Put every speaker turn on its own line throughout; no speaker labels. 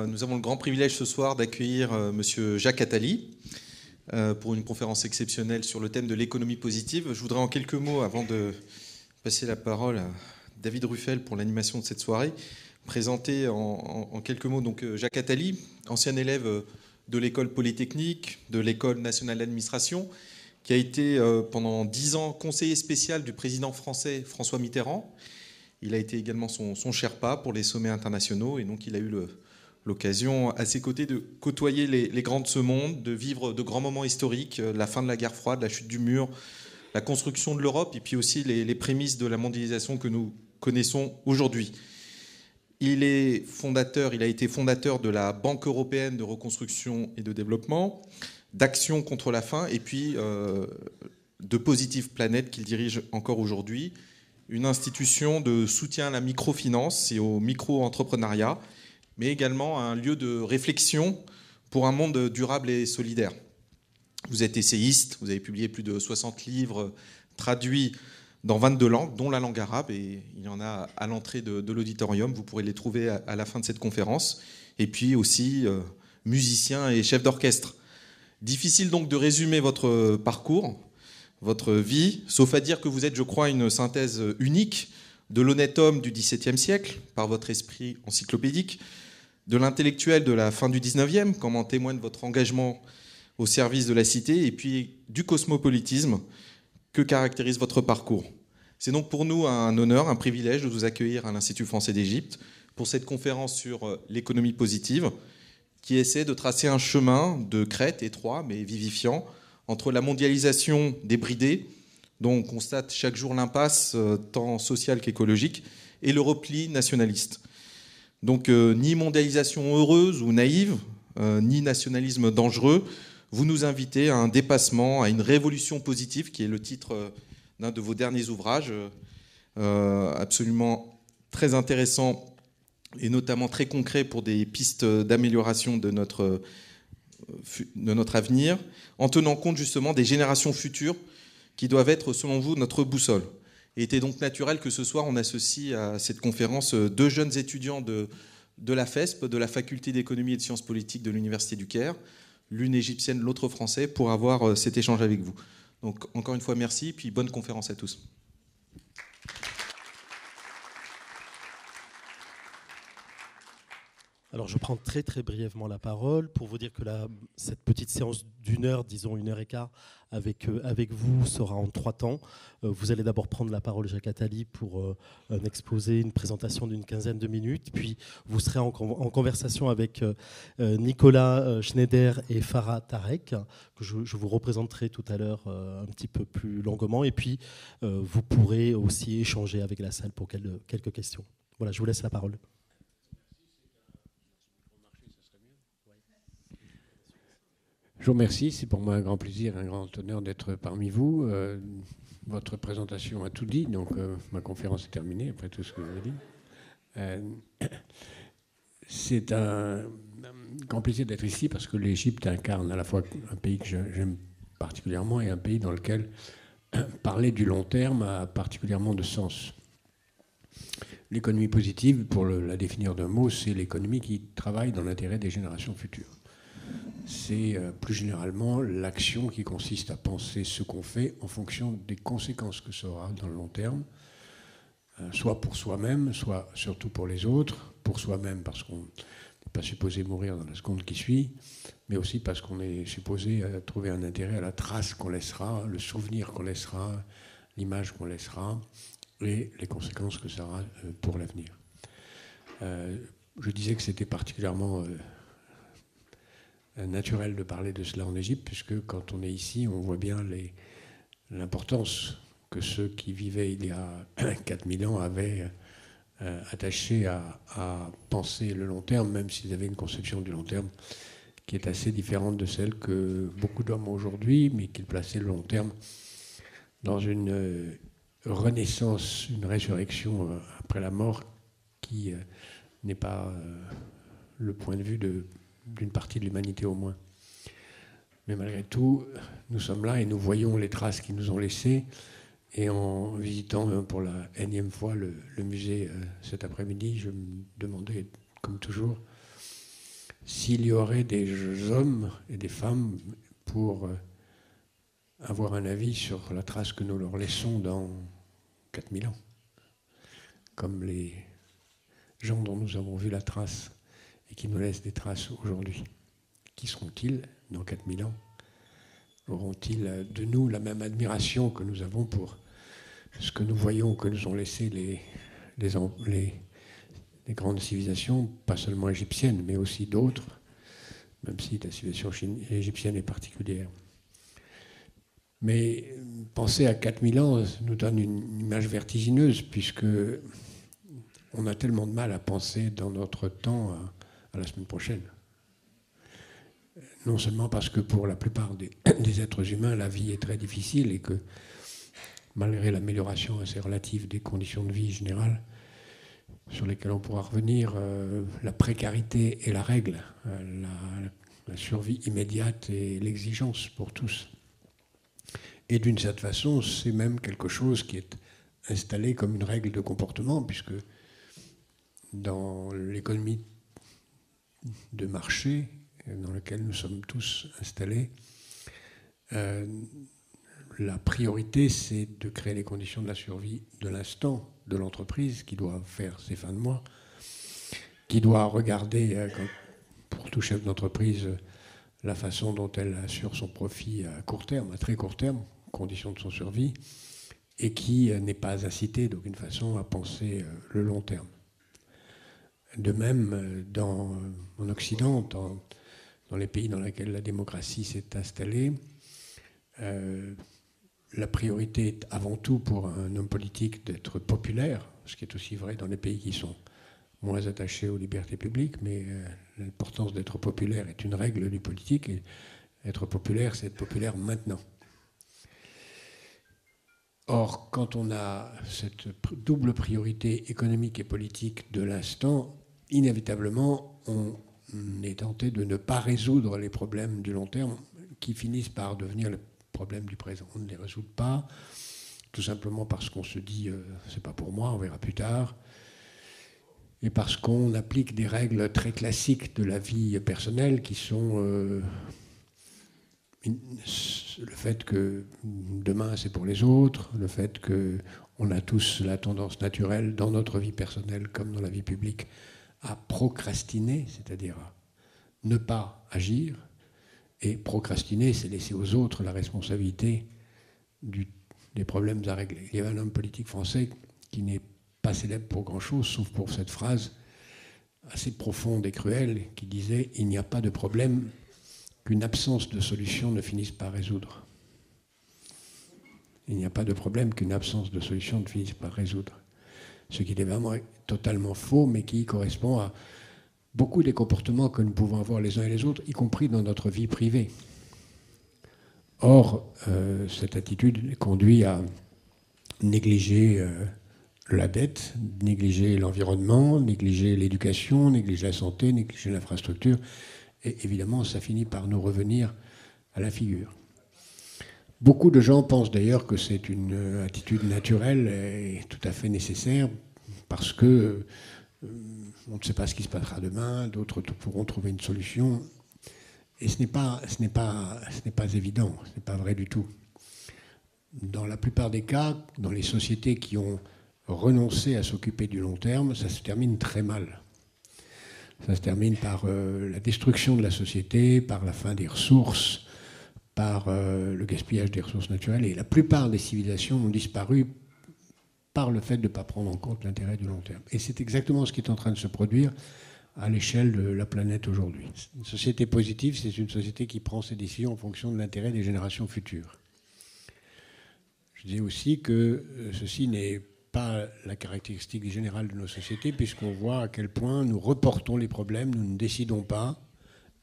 Nous avons le grand privilège ce soir d'accueillir Monsieur Jacques Attali pour une conférence exceptionnelle sur le thème de l'économie positive. Je voudrais en quelques mots, avant de passer la parole à David Ruffel pour l'animation de cette soirée, présenter en quelques mots donc Jacques Attali, ancien élève de l'école polytechnique, de l'école nationale d'administration, qui a été pendant 10 ans conseiller spécial du président français François Mitterrand. Il a été également son Sherpa pour les sommets internationaux, et donc il a eu l'occasion à ses côtés de côtoyer les grands de ce monde, de vivre de grands moments historiques, la fin de la guerre froide, la chute du mur, la construction de l'Europe, et puis aussi les prémices de la mondialisation que nous connaissons aujourd'hui. Il a été fondateur de la Banque européenne de reconstruction et de développement, d'Action contre la faim, et puis de Positive Planet qu'il dirige encore aujourd'hui, une institution de soutien à la microfinance et au micro-entrepreneuriat, mais également un lieu de réflexion pour un monde durable et solidaire. Vous êtes essayiste, vous avez publié plus de 60 livres traduits dans 22 langues, dont la langue arabe, et il y en a à l'entrée de l'auditorium, vous pourrez les trouver à la fin de cette conférence, et puis aussi musicien et chef d'orchestre. Difficile donc de résumer votre parcours, votre vie, sauf à dire que vous êtes, je crois, une synthèse unique de l'honnête homme du XVIIe siècle, par votre esprit encyclopédique, de l'intellectuel de la fin du XIXe, comme en témoigne votre engagement au service de la cité, et puis du cosmopolitisme que caractérise votre parcours. C'est donc pour nous un honneur, un privilège de vous accueillir à l'Institut français d'Égypte pour cette conférence sur l'économie positive, qui essaie de tracer un chemin de crête étroit mais vivifiant entre la mondialisation débridée, dont on constate chaque jour l'impasse, tant sociale qu'écologique, et le repli nationaliste. Donc ni mondialisation heureuse ou naïve, ni nationalisme dangereux. Vous nous invitez à un dépassement, à une révolution positive, qui est le titre d'un de vos derniers ouvrages, absolument très intéressant et notamment très concret pour des pistes d'amélioration de notre avenir, en tenant compte justement des générations futures qui doivent être, selon vous, notre boussole. Il était donc naturel que ce soir, on associe à cette conférence deux jeunes étudiants de la FESP, de la Faculté d'économie et de sciences politiques de l'Université du Caire, l'une égyptienne, l'autre français, pour avoir cet échange avec vous. Donc encore une fois, merci, puis bonne conférence à tous.
Alors, je prends très très brièvement la parole pour vous dire que cette petite séance d'une heure, disons 1h15, avec vous sera en 3 temps. Vous allez d'abord prendre la parole, Jacques Attali, pour un exposé, une présentation d'une 15aine de minutes. Puis vous serez en conversation avec Nicolas Schneider et Farah Tarek, que je vous représenterai tout à l'heure un petit peu plus longuement. Et puis vous pourrez aussi échanger avec la salle pour quelques questions. Voilà, je vous laisse la parole.
Je vous remercie, c'est pour moi un grand plaisir, un grand honneur d'être parmi vous. Votre présentation a tout dit, donc ma conférence est terminée après tout ce que vous avez dit. C'est un grand plaisir d'être ici parce que l'Égypte incarne à la fois un pays que j'aime particulièrement et un pays dans lequel parler du long terme a particulièrement de sens. L'économie positive, pour la définir d'un mot, c'est l'économie qui travaille dans l'intérêt des générations futures. C'est plus généralement l'action qui consiste à penser ce qu'on fait en fonction des conséquences que ça aura dans le long terme, soit pour soi-même, soit surtout pour les autres. Pour soi-même parce qu'on n'est pas supposé mourir dans la seconde qui suit, mais aussi parce qu'on est supposé trouver un intérêt à la trace qu'on laissera, le souvenir qu'on laissera, l'image qu'on laissera et les conséquences que ça aura pour l'avenir. Je disais que c'était particulièrement naturel de parler de cela en Égypte, puisque quand on est ici, on voit bien l'importance que ceux qui vivaient il y a 4000 ans avaient attaché à penser le long terme, même s'ils avaient une conception du long terme qui est assez différente de celle que beaucoup d'hommes ont aujourd'hui, mais qu'ils plaçaient le long terme dans une renaissance, une résurrection après la mort qui n'est pas le point de vue d'une partie de l'humanité au moins. Mais malgré tout, nous sommes là et nous voyons les traces qu'ils nous ont laissées. Et en visitant pour la énième fois le musée cet après-midi, je me demandais, comme toujours, s'il y aurait des hommes et des femmes pour avoir un avis sur la trace que nous leur laissons dans 4000 ans, comme les gens dont nous avons vu la trace et qui nous laissent des traces aujourd'hui. Qui seront-ils dans 4000 ans? Auront-ils de nous la même admiration que nous avons pour ce que nous voyons que nous ont laissé les grandes civilisations, pas seulement égyptiennes, mais aussi d'autres, même si la civilisation égyptienne est particulière. Mais penser à 4000 ans nous donne une image vertigineuse, puisque on a tellement de mal à penser dans notre temps à la semaine prochaine. Non seulement parce que pour la plupart des êtres humains, la vie est très difficile et que malgré l'amélioration assez relative des conditions de vie générales, sur lesquelles on pourra revenir, la précarité est la règle, la survie immédiate et l'exigence pour tous. Et d'une certaine façon, c'est même quelque chose qui est installé comme une règle de comportement, puisque dans l'économie de marché dans laquelle nous sommes tous installés, la priorité, c'est de créer les conditions de la survie de l'instant de l'entreprise qui doit faire ses fins de mois, qui doit regarder, pour tout chef d'entreprise, la façon dont elle assure son profit à court terme, à très court terme, conditions de son survie, et qui n'est pas incité d'aucune façon à penser le long terme. De même, en Occident, dans les pays dans lesquels la démocratie s'est installée, la priorité est avant tout pour un homme politique d'être populaire, ce qui est aussi vrai dans les pays qui sont moins attachés aux libertés publiques, mais l'importance d'être populaire est une règle du politique, et être populaire, c'est être populaire maintenant. Or, quand on a cette double priorité économique et politique de l'instant, inévitablement, on est tenté de ne pas résoudre les problèmes du long terme qui finissent par devenir les problèmes du présent. On ne les résout pas, tout simplement parce qu'on se dit c'est pas pour moi, on verra plus tard, et parce qu'on applique des règles très classiques de la vie personnelle qui sont le fait que demain c'est pour les autres, le fait qu'on a tous la tendance naturelle dans notre vie personnelle comme dans la vie publique à procrastiner, c'est-à-dire à ne pas agir. Et procrastiner, c'est laisser aux autres la responsabilité des problèmes à régler. Il y avait un homme politique français qui n'est pas célèbre pour grand-chose, sauf pour cette phrase assez profonde et cruelle qui disait « Il n'y a pas de problème qu'une absence de solution ne finisse par résoudre. » Il n'y a pas de problème qu'une absence de solution ne finisse par résoudre. Ce qui est vraiment totalement faux, mais qui correspond à beaucoup des comportements que nous pouvons avoir les uns et les autres, y compris dans notre vie privée. Or, cette attitude conduit à négliger la dette, négliger l'environnement, négliger l'éducation, négliger la santé, négliger l'infrastructure. Et évidemment, ça finit par nous revenir à la figure. Beaucoup de gens pensent d'ailleurs que c'est une attitude naturelle et tout à fait nécessaire parce que on ne sait pas ce qui se passera demain, d'autres pourront trouver une solution. Et ce n'est pas évident, ce n'est pas vrai du tout. Dans la plupart des cas, dans les sociétés qui ont renoncé à s'occuper du long terme, ça se termine très mal. Ça se termine par la destruction de la société, par la fin des ressources, par le gaspillage des ressources naturelles. Et la plupart des civilisations ont disparu par le fait de ne pas prendre en compte l'intérêt du long terme. Et c'est exactement ce qui est en train de se produire à l'échelle de la planète aujourd'hui. Une société positive, c'est une société qui prend ses décisions en fonction de l'intérêt des générations futures. Je dis aussi que ceci n'est pas la caractéristique générale de nos sociétés, puisqu'on voit à quel point nous reportons les problèmes, nous ne décidons pas.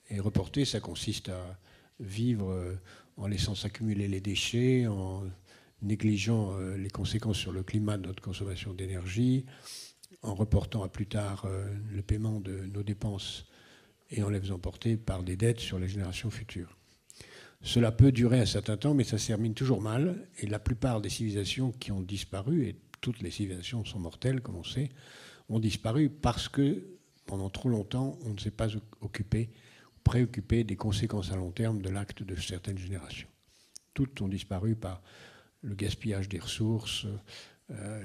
Et reporter, ça consiste à vivre en laissant s'accumuler les déchets, en négligeant les conséquences sur le climat de notre consommation d'énergie, en reportant à plus tard le paiement de nos dépenses et en les faisant porter par des dettes sur les générations futures. Cela peut durer un certain temps, mais ça se termine toujours mal. Et la plupart des civilisations qui ont disparu, et toutes les civilisations sont mortelles, comme on sait, ont disparu parce que pendant trop longtemps, on ne s'est pas préoccupé des conséquences à long terme de l'acte de certaines générations. Toutes ont disparu par le gaspillage des ressources,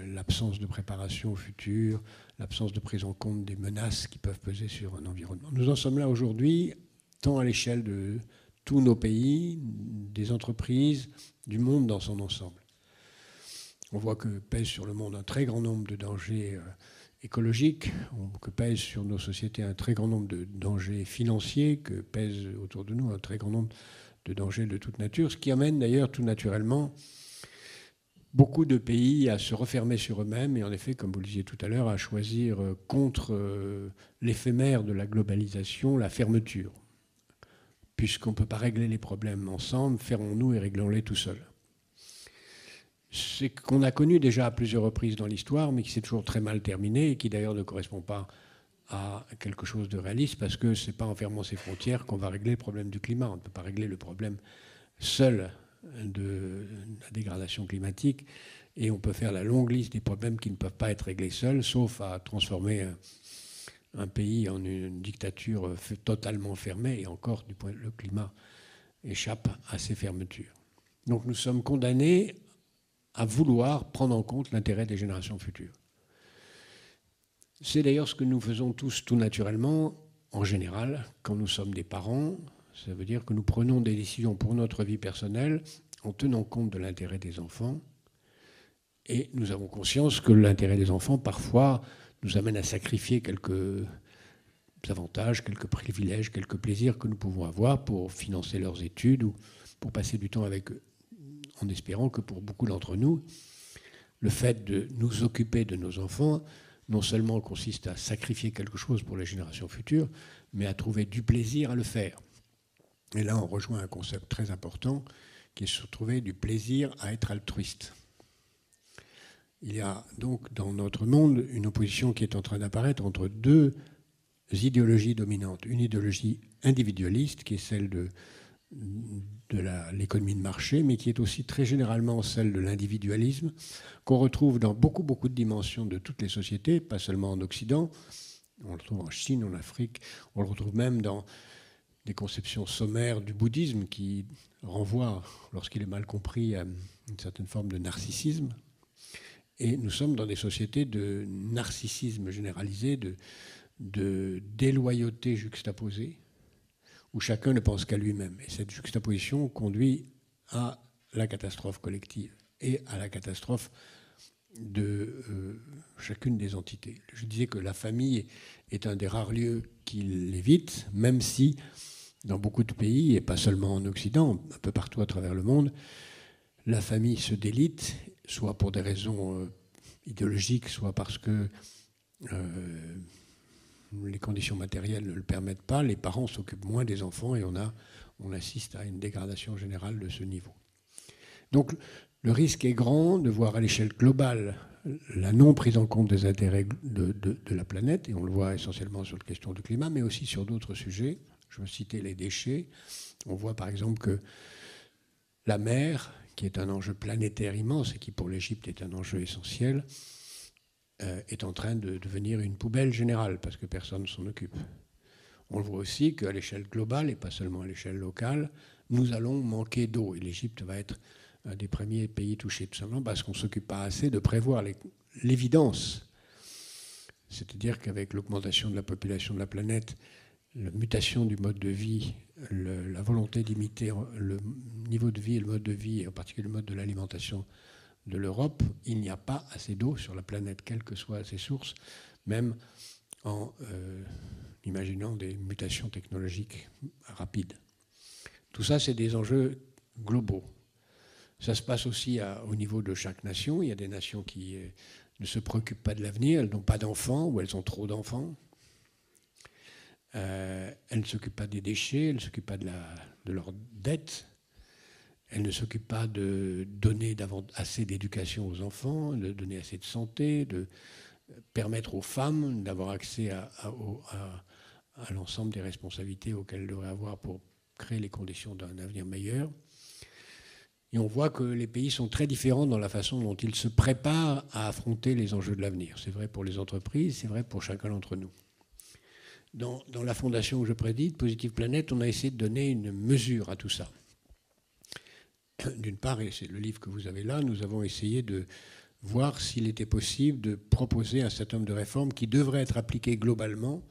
l'absence de préparation au futur, l'absence de prise en compte des menaces qui peuvent peser sur un environnement. Nous en sommes là aujourd'hui, tant à l'échelle de tous nos pays, des entreprises, du monde dans son ensemble. On voit que pèse sur le monde un très grand nombre de dangers écologiques, que pèse sur nos sociétés un très grand nombre de dangers financiers, que pèse autour de nous un très grand nombre de dangers de toute nature, ce qui amène d'ailleurs tout naturellement beaucoup de pays à se refermer sur eux-mêmes et en effet, comme vous le disiez tout à l'heure, à choisir contre l'éphémère de la globalisation, la fermeture. Puisqu'on ne peut pas régler les problèmes ensemble, fermons-nous et réglons-les tout seuls. C'est qu'on a connu déjà à plusieurs reprises dans l'histoire, mais qui s'est toujours très mal terminé et qui d'ailleurs ne correspond pas à quelque chose de réaliste, parce que ce n'est pas en fermant ses frontières qu'on va régler le problème du climat. On ne peut pas régler le problème seul de la dégradation climatique, et on peut faire la longue liste des problèmes qui ne peuvent pas être réglés seuls, sauf à transformer un pays en une dictature totalement fermée, et encore, le climat échappe à ces fermetures. Donc nous sommes condamnés à vouloir prendre en compte l'intérêt des générations futures. C'est d'ailleurs ce que nous faisons tous tout naturellement, en général, quand nous sommes des parents. Ça veut dire que nous prenons des décisions pour notre vie personnelle en tenant compte de l'intérêt des enfants. Et nous avons conscience que l'intérêt des enfants, parfois, nous amène à sacrifier quelques avantages, quelques privilèges, quelques plaisirs que nous pouvons avoir pour financer leurs études ou pour passer du temps avec eux, en espérant que pour beaucoup d'entre nous, le fait de nous occuper de nos enfants non seulement consiste à sacrifier quelque chose pour les générations futures, mais à trouver du plaisir à le faire. Et là, on rejoint un concept très important qui est de trouver du plaisir à être altruiste. Il y a donc dans notre monde une opposition qui est en train d'apparaître entre deux idéologies dominantes. Une idéologie individualiste, qui est celle de l'économie de marché, mais qui est aussi très généralement celle de l'individualisme, qu'on retrouve dans beaucoup de dimensions de toutes les sociétés, pas seulement en Occident. On le retrouve en Chine, en Afrique, on le retrouve même dans des conceptions sommaires du bouddhisme qui renvoient, lorsqu'il est mal compris, à une certaine forme de narcissisme. Et nous sommes dans des sociétés de narcissisme généralisé, de déloyauté juxtaposée, où chacun ne pense qu'à lui-même. Et cette juxtaposition conduit à la catastrophe collective et à la catastrophe de chacune des entités. Je disais que la famille est un des rares lieux qui l'évite, même si dans beaucoup de pays, et pas seulement en Occident, un peu partout à travers le monde, la famille se délite, soit pour des raisons idéologiques, soit parce que les conditions matérielles ne le permettent pas, les parents s'occupent moins des enfants et on assiste à une dégradation générale de ce niveau. Donc le risque est grand de voir à l'échelle globale la non prise en compte des intérêts de la planète, et on le voit essentiellement sur la question du climat, mais aussi sur d'autres sujets. Je veux citer les déchets. On voit par exemple que la mer, qui est un enjeu planétaire immense et qui pour l'Égypte est un enjeu essentiel, est en train de devenir une poubelle générale parce que personne ne s'en occupe. On le voit aussi qu'à l'échelle globale et pas seulement à l'échelle locale, nous allons manquer d'eau et l'Égypte va être un des premiers pays touchés, tout simplement parce qu'on ne s'occupe pas assez de prévoir l'évidence. C'est-à-dire qu'avec l'augmentation de la population de la planète, la mutation du mode de vie, la volonté d'imiter le niveau de vie et le mode de vie, et en particulier le mode de l'alimentation de l'Europe, il n'y a pas assez d'eau sur la planète, quelles que soient ses sources, même en imaginant des mutations technologiques rapides. Tout ça, c'est des enjeux globaux. Ça se passe aussi au niveau de chaque nation. Il y a des nations qui ne se préoccupent pas de l'avenir, elles n'ont pas d'enfants ou elles ont trop d'enfants. Elles ne s'occupent pas des déchets, elles ne s'occupent pas de leurs dettes, elles ne s'occupent pas de donner assez d'éducation aux enfants, de donner assez de santé, de permettre aux femmes d'avoir accès à l'ensemble des responsabilités auxquelles elles devraient avoir pour créer les conditions d'un avenir meilleur. Et on voit que les pays sont très différents dans la façon dont ils se préparent à affronter les enjeux de l'avenir. C'est vrai pour les entreprises, c'est vrai pour chacun d'entre nous. Dans la fondation où je préside, Positive Planète, on a essayé de donner une mesure à tout ça. D'une part, et c'est le livre que vous avez là, nous avons essayé de voir s'il était possible de proposer un certain nombre de réformes qui devraient être appliquées globalement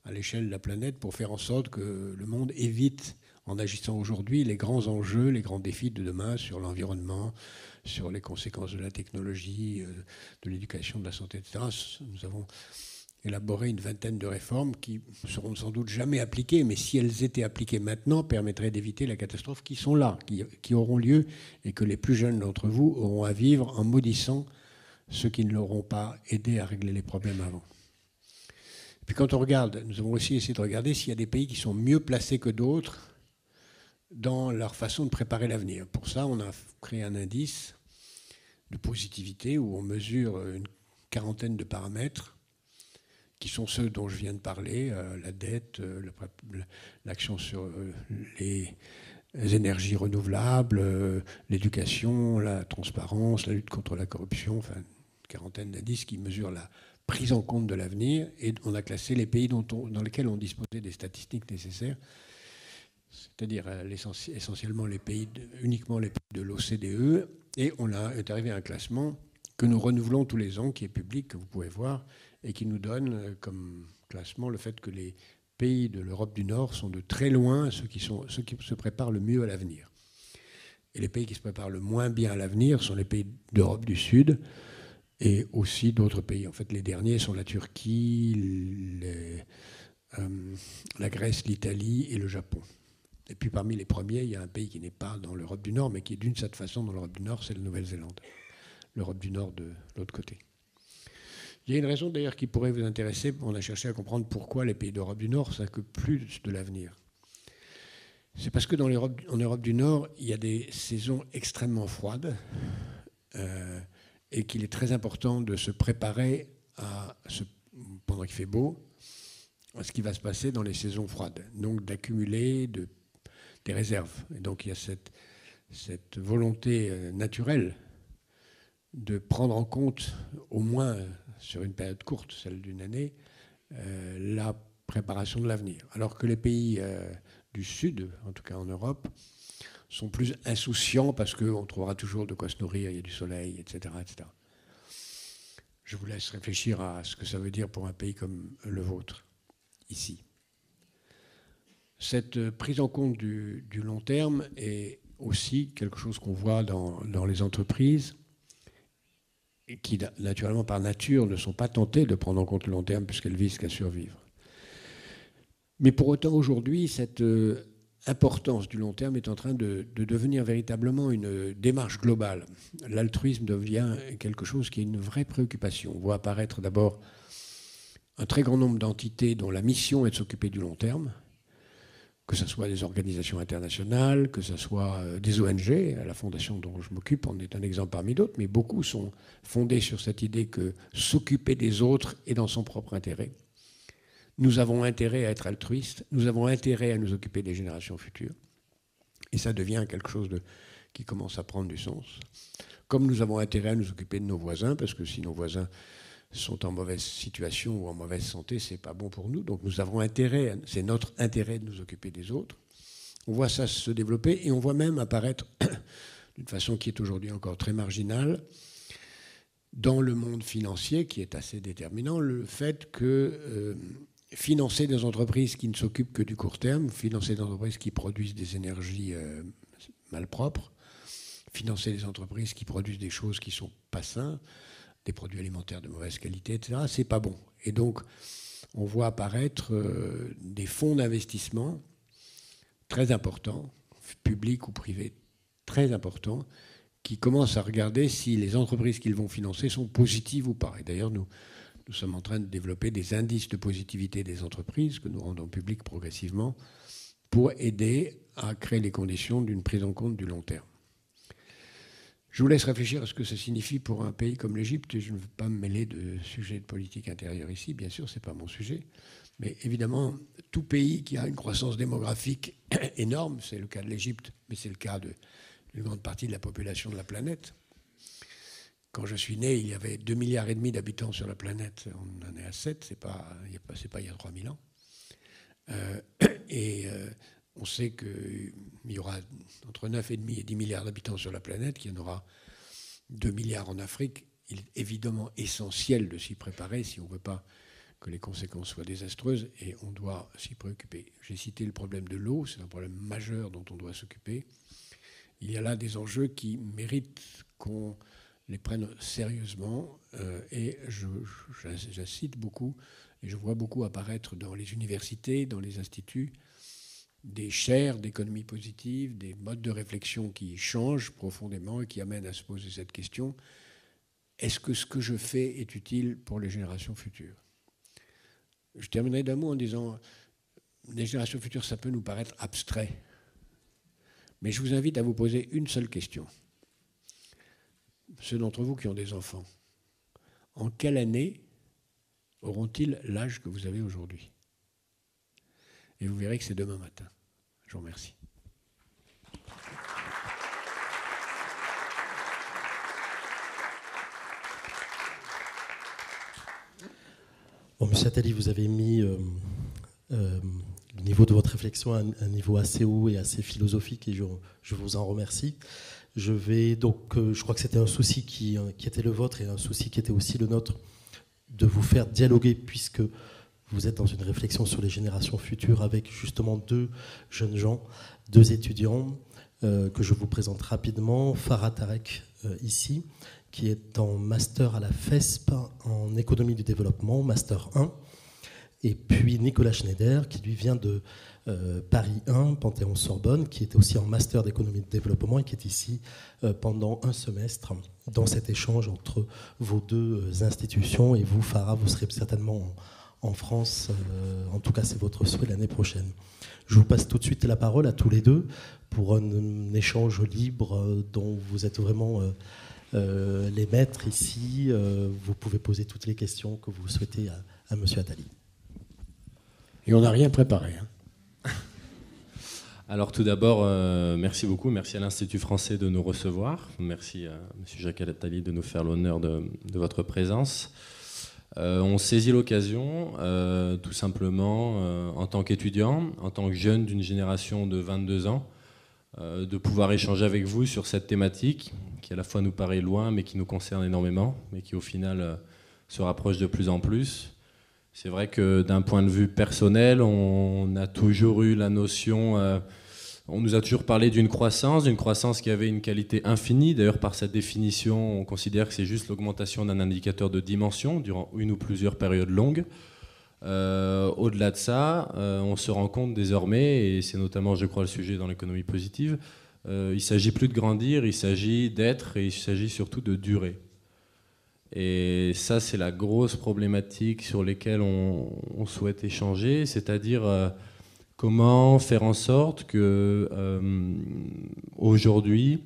à l'échelle de la planète pour faire en sorte que le monde évite, en agissant aujourd'hui, les grands enjeux, les grands défis de demain sur l'environnement, sur les conséquences de la technologie, de l'éducation, de la santé, etc. Nous avons élaboré une vingtaine de réformes qui seront sans doute jamais appliquées, mais si elles étaient appliquées maintenant, permettraient d'éviter la catastrophe qui sont là, qui auront lieu, et que les plus jeunes d'entre vous auront à vivre en maudissant ceux qui ne l'auront pas aidé à régler les problèmes avant. Et puis quand on regarde, nous avons aussi essayé de regarder s'il y a des pays qui sont mieux placés que d'autres dans leur façon de préparer l'avenir. Pour ça, on a créé un indice de positivité où on mesure une quarantaine de paramètres qui sont ceux dont je viens de parler, la dette, l'action sur les énergies renouvelables, l'éducation, la transparence, la lutte contre la corruption, enfin une quarantaine d'indices qui mesurent la prise en compte de l'avenir. Et on a classé les pays dans lesquels on disposait des statistiques nécessaires, c'est-à-dire essentiellement uniquement les pays de l'OCDE, et on est arrivé à un classement que nous renouvelons tous les ans, qui est public, que vous pouvez voir, et qui nous donne comme classement le fait que les pays de l'Europe du Nord sont de très loin ceux qui se préparent le mieux à l'avenir. Et les pays qui se préparent le moins bien à l'avenir sont les pays d'Europe du Sud et aussi d'autres pays. En fait, les derniers sont la Turquie, la Grèce, l'Italie et le Japon. Et puis parmi les premiers, il y a un pays qui n'est pas dans l'Europe du Nord, mais qui est d'une certaine façon dans l'Europe du Nord, c'est la Nouvelle-Zélande. L'Europe du Nord de l'autre côté. Il y a une raison d'ailleurs qui pourrait vous intéresser. On a cherché à comprendre pourquoi les pays d'Europe du Nord s'occupent plus de l'avenir. C'est parce que en Europe du Nord, il y a des saisons extrêmement froides et qu'il est très important de se préparer pendant qu'il fait beau, à ce qui va se passer dans les saisons froides. Donc d'accumuler des réserves. Et donc il y a cette volonté naturelle de prendre en compte, au moins sur une période courte, celle d'une année, la préparation de l'avenir. Alors que les pays du Sud, en tout cas en Europe, sont plus insouciants parce qu'on trouvera toujours de quoi se nourrir, il y a du soleil, etc., etc. Je vous laisse réfléchir à ce que ça veut dire pour un pays comme le vôtre, ici. Cette prise en compte du long terme est aussi quelque chose qu'on voit dans les entreprises, qui, naturellement, par nature, ne sont pas tentées de prendre en compte le long terme puisqu'elles visent qu'à survivre. Mais pour autant, aujourd'hui, cette importance du long terme est en train de devenir véritablement une démarche globale. L'altruisme devient quelque chose qui est une vraie préoccupation. On voit apparaître d'abord un très grand nombre d'entités dont la mission est de s'occuper du long terme, que ce soit des organisations internationales, que ce soit des ONG. La fondation dont je m'occupe en est un exemple parmi d'autres, mais beaucoup sont fondés sur cette idée que s'occuper des autres est dans son propre intérêt. Nous avons intérêt à être altruistes, nous avons intérêt à nous occuper des générations futures, et ça devient quelque chose qui commence à prendre du sens. Comme nous avons intérêt à nous occuper de nos voisins, parce que si nos voisins sont en mauvaise situation ou en mauvaise santé, c'est pas bon pour nous. Donc nous avons intérêt, c'est notre intérêt de nous occuper des autres. On voit ça se développer et on voit même apparaître d'une façon qui est aujourd'hui encore très marginale dans le monde financier, qui est assez déterminant, le fait que financer des entreprises qui ne s'occupent que du court terme, financer des entreprises qui produisent des énergies malpropres, financer des entreprises qui produisent des choses qui ne sont pas saines, des produits alimentaires de mauvaise qualité, etc., c'est pas bon. Et donc, on voit apparaître des fonds d'investissement très importants, publics ou privés, très importants, qui commencent à regarder si les entreprises qu'ils vont financer sont positives ou pas. Et d'ailleurs, nous sommes en train de développer des indices de positivité des entreprises que nous rendons publics progressivement pour aider à créer les conditions d'une prise en compte du long terme. Je vous laisse réfléchir à ce que ça signifie pour un pays comme l'Égypte. Je ne veux pas me mêler de sujets de politique intérieure ici, bien sûr, ce n'est pas mon sujet. Mais évidemment, tout pays qui a une croissance démographique énorme, c'est le cas de l'Égypte, mais c'est le cas d'une grande partie de la population de la planète. Quand je suis né, il y avait 2,5 milliards d'habitants sur la planète. On en est à 7, c'est pas il y a 3000 ans. On sait qu'il y aura entre 9,5 et 10 milliards d'habitants sur la planète, qu'il y en aura 2 milliards en Afrique. Il est évidemment essentiel de s'y préparer si on ne veut pas que les conséquences soient désastreuses, et on doit s'y préoccuper. J'ai cité le problème de l'eau, c'est un problème majeur dont on doit s'occuper. Il y a là des enjeux qui méritent qu'on les prenne sérieusement, et j'incite beaucoup, et je vois beaucoup apparaître dans les universités, dans les instituts, des chaires d'économie positive, des modes de réflexion qui changent profondément et qui amènent à se poser cette question: est-ce que ce que je fais est utile pour les générations futures? Je terminerai d'un mot en disant, les générations futures, ça peut nous paraître abstrait, mais je vous invite à vous poser une seule question. Ceux d'entre vous qui ont des enfants, en quelle année auront-ils l'âge que vous avez aujourd'hui? Et vous verrez que c'est demain matin. Je vous remercie.
Bon, Monsieur Attali, vous avez mis le niveau de votre réflexion à un niveau assez haut et assez philosophique, et je vous en remercie. Je crois que c'était un souci qui était le vôtre et un souci qui était aussi le nôtre, de vous faire dialoguer, puisque vous êtes dans une réflexion sur les générations futures avec justement 2 jeunes gens, 2 étudiants que je vous présente rapidement. Farah Tarek, ici, qui est en master à la FESP en économie du développement, master 1. Et puis Nicolas Schneider, qui lui vient de Paris 1, Panthéon-Sorbonne, qui était aussi en master d'économie de développement et qui est ici pendant un semestre dans cet échange entre vos 2 institutions. Et vous, Farah, vous serez certainement en France, en tout cas c'est votre souhait, l'année prochaine. Je vous passe tout de suite la parole à tous les 2 pour un échange libre dont vous êtes vraiment les maîtres ici. Vous pouvez poser toutes les questions que vous souhaitez à M. Attali.
Et on n'a rien préparé.
Alors tout d'abord, merci beaucoup, merci à l'Institut français de nous recevoir, merci à M. Jacques Attali de nous faire l'honneur de votre présence. On saisit l'occasion, tout simplement, en tant qu'étudiant, en tant que jeune d'une génération de 22 ans, de pouvoir échanger avec vous sur cette thématique qui à la fois nous paraît loin, mais qui nous concerne énormément, mais qui au final se rapproche de plus en plus. C'est vrai que d'un point de vue personnel, on a toujours eu la notion, on nous a toujours parlé d'une croissance qui avait une qualité infinie. D'ailleurs, par sa définition, on considère que c'est juste l'augmentation d'un indicateur de dimension durant une ou plusieurs périodes longues. Au-delà de ça, on se rend compte désormais, et c'est notamment, je crois, le sujet dans l'économie positive, il ne s'agit plus de grandir, il s'agit d'être, et il s'agit surtout de durer. Et ça, c'est la grosse problématique sur laquelle on souhaite échanger, c'est-à-dire comment faire en sorte que, aujourd'hui,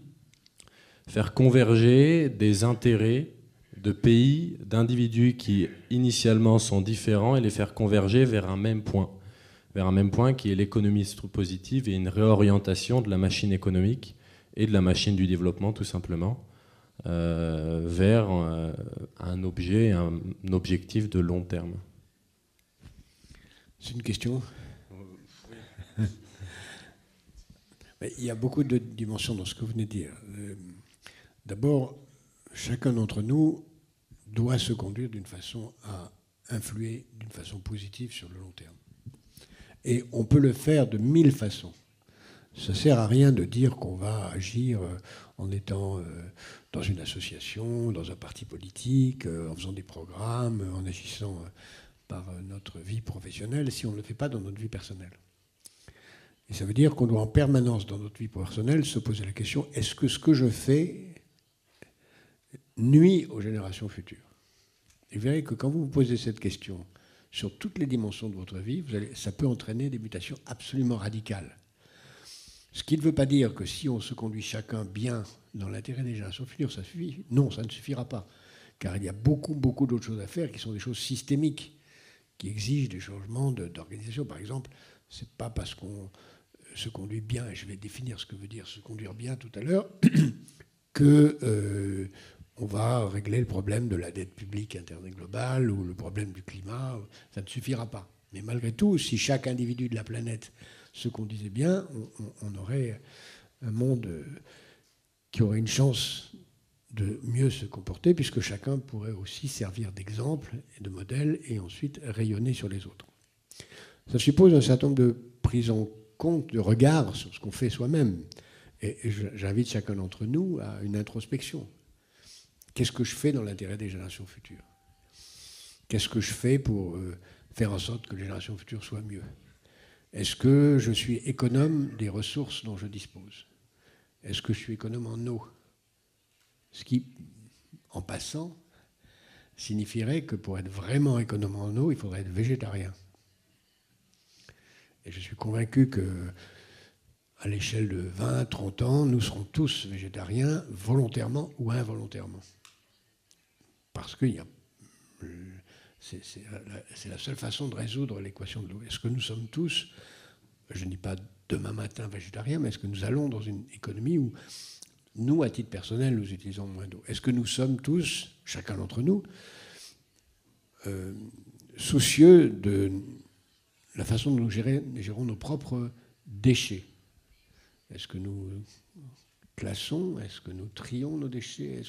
faire converger des intérêts de pays, d'individus qui initialement sont différents, et les faire converger vers un même point qui est l'économie positive et une réorientation de la machine économique et de la machine du développement, tout simplement, vers un objectif de long terme.
C'est une question. Il y a beaucoup de dimensions dans ce que vous venez de dire. D'abord, chacun d'entre nous doit se conduire d'une façon à influer d'une façon positive sur le long terme. Et on peut le faire de 1000 façons. Ça ne sert à rien de dire qu'on va agir en étant dans une association, dans un parti politique, en faisant des programmes, en agissant par notre vie professionnelle, si on ne le fait pas dans notre vie personnelle. Et ça veut dire qu'on doit en permanence, dans notre vie personnelle, se poser la question, est-ce que ce que je fais nuit aux générations futures? Et vous verrez que quand vous vous posez cette question sur toutes les dimensions de votre vie, ça peut entraîner des mutations absolument radicales. Ce qui ne veut pas dire que si on se conduit chacun bien dans l'intérêt des générations futures, ça suffit. Non, ça ne suffira pas. Car il y a beaucoup, beaucoup d'autres choses à faire qui sont des choses systémiques, qui exigent des changements d'organisation. Par exemple, ce n'est pas parce qu'on se conduit bien, et je vais définir ce que veut dire se conduire bien tout à l'heure, que on va régler le problème de la dette publique interne et globale ou le problème du climat. Ça ne suffira pas. Mais malgré tout, si chaque individu de la planète se conduisait bien, on aurait un monde qui aurait une chance de mieux se comporter, puisque chacun pourrait aussi servir d'exemple et de modèle et ensuite rayonner sur les autres. Ça suppose un certain nombre de prises en compte, de regard sur ce qu'on fait soi-même. Et j'invite chacun d'entre nous à une introspection. Qu'est-ce que je fais dans l'intérêt des générations futures? Qu'est-ce que je fais pour faire en sorte que les générations futures soient mieux? Est-ce que je suis économe des ressources dont je dispose? Est-ce que je suis économe en eau? Ce qui, en passant, signifierait que pour être vraiment économe en eau, il faudrait être végétarien. Et je suis convaincu qu'à l'échelle de 20, 30 ans, nous serons tous végétariens, volontairement ou involontairement. Parce que c'est la seule façon de résoudre l'équation de l'eau. Est-ce que nous sommes tous, je ne dis pas demain matin végétariens, mais est-ce que nous allons dans une économie où nous, à titre personnel, nous utilisons moins d'eau? Est-ce que nous sommes tous, chacun d'entre nous, soucieux de la façon dont nous gérons nos propres déchets? Est-ce que nous classons? Est-ce que nous trions nos déchets?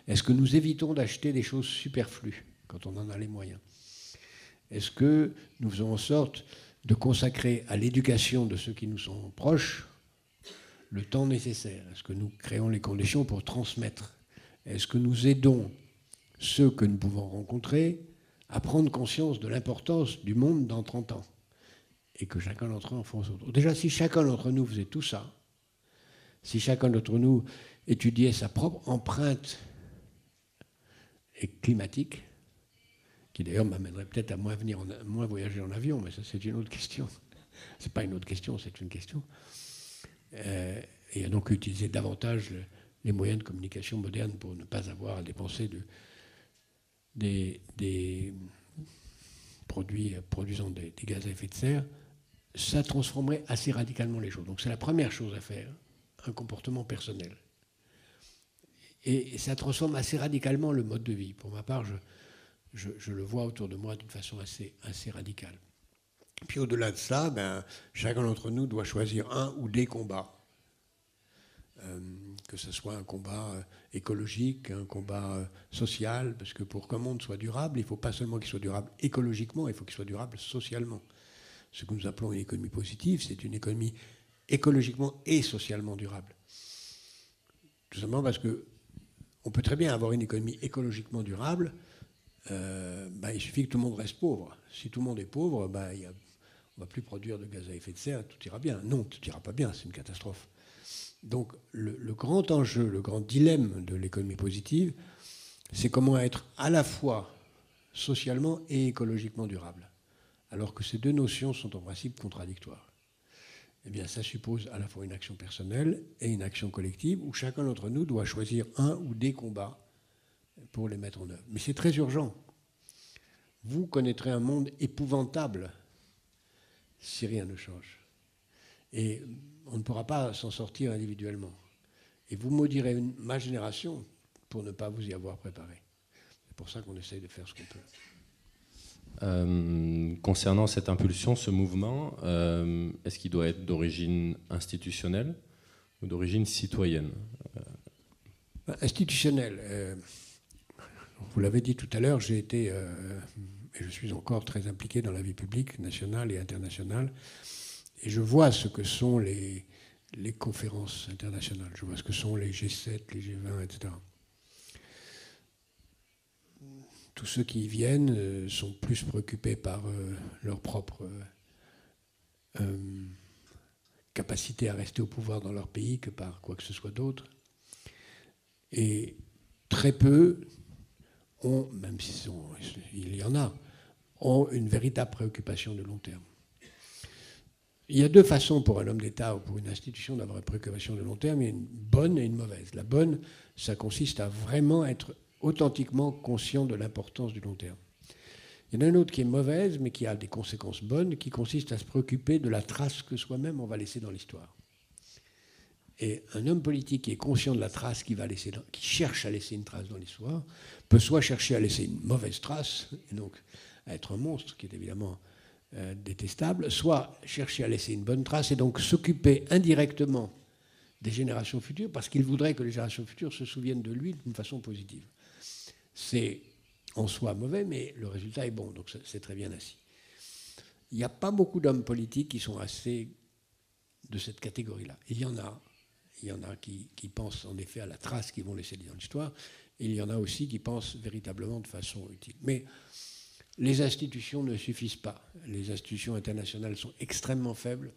Est-ce que nous évitons d'acheter des choses superflues quand on en a les moyens? Est-ce que nous faisons en sorte de consacrer à l'éducation de ceux qui nous sont proches le temps nécessaire? Est-ce que nous créons les conditions pour transmettre? Est-ce que nous aidons ceux que nous pouvons rencontrer à prendre conscience de l'importance du monde dans 30 ans? Et que chacun d'entre eux en fasse autre. Déjà, si chacun d'entre nous faisait tout ça, si chacun d'entre nous étudiait sa propre empreinte climatique, qui d'ailleurs m'amènerait peut-être à moins voyager en avion, mais ça c'est une autre question. C'est pas une autre question, c'est une question. Et donc utiliser davantage les moyens de communication modernes pour ne pas avoir à dépenser des produits produisant des gaz à effet de serre, ça transformerait assez radicalement les choses. Donc c'est la première chose à faire, un comportement personnel. Et ça transforme assez radicalement le mode de vie. Pour ma part, je le vois autour de moi d'une façon assez radicale. Puis au-delà de ça, chacun d'entre nous doit choisir un ou des combats. Que ce soit un combat écologique, un combat social, parce que pour qu'un monde soit durable, il ne faut pas seulement qu'il soit durable écologiquement, il faut qu'il soit durable socialement. Ce que nous appelons une économie positive, c'est une économie écologiquement et socialement durable. Tout simplement parce qu'on peut très bien avoir une économie écologiquement durable, il suffit que tout le monde reste pauvre. Si tout le monde est pauvre, on ne va plus produire de gaz à effet de serre, tout ira bien. Non, tout n'ira pas bien, c'est une catastrophe. Donc le grand enjeu, le grand dilemme de l'économie positive, c'est comment être à la fois socialement et écologiquement durable, alors que ces deux notions sont en principe contradictoires. Eh bien, ça suppose à la fois une action personnelle et une action collective, où chacun d'entre nous doit choisir un ou des combats pour les mettre en œuvre. Mais c'est très urgent. Vous connaîtrez un monde épouvantable si rien ne change. Et on ne pourra pas s'en sortir individuellement. Et vous maudirez ma génération pour ne pas vous y avoir préparé. C'est pour ça qu'on essaye de faire ce qu'on peut.
Concernant cette impulsion, ce mouvement, est-ce qu'il doit être d'origine institutionnelle ou d'origine citoyenne?
Institutionnelle. Vous l'avez dit tout à l'heure, j'ai été, et je suis encore très impliqué dans la vie publique nationale et internationale, et je vois ce que sont les conférences internationales, je vois ce que sont les G7, les G20, etc. Tous ceux qui y viennent sont plus préoccupés par leur propre capacité à rester au pouvoir dans leur pays que par quoi que ce soit d'autre. Et très peu ont, même il y en a, ont une véritable préoccupation de long terme. Il y a deux façons pour un homme d'État ou pour une institution d'avoir une préoccupation de long terme. Il y a une bonne et une mauvaise. La bonne, ça consiste à vraiment être authentiquement conscient de l'importance du long terme. Il y en a une autre qui est mauvaise, mais qui a des conséquences bonnes, qui consiste à se préoccuper de la trace que soi-même on va laisser dans l'histoire. Et un homme politique qui est conscient de la trace qu'il va laisser, qui cherche à laisser une trace dans l'histoire, peut soit chercher à laisser une mauvaise trace, et donc à être un monstre, qui est évidemment détestable, soit chercher à laisser une bonne trace et donc s'occuper indirectement des générations futures, parce qu'il voudrait que les générations futures se souviennent de lui d'une façon positive. C'est en soi mauvais, mais le résultat est bon, donc c'est très bien assis. Il n'y a pas beaucoup d'hommes politiques qui sont assez de cette catégorie-là. Il y en a qui pensent en effet à la trace qu'ils vont laisser dans l'histoire, et il y en a aussi qui pensent véritablement de façon utile. Mais les institutions ne suffisent pas. Les institutions internationales sont extrêmement faibles.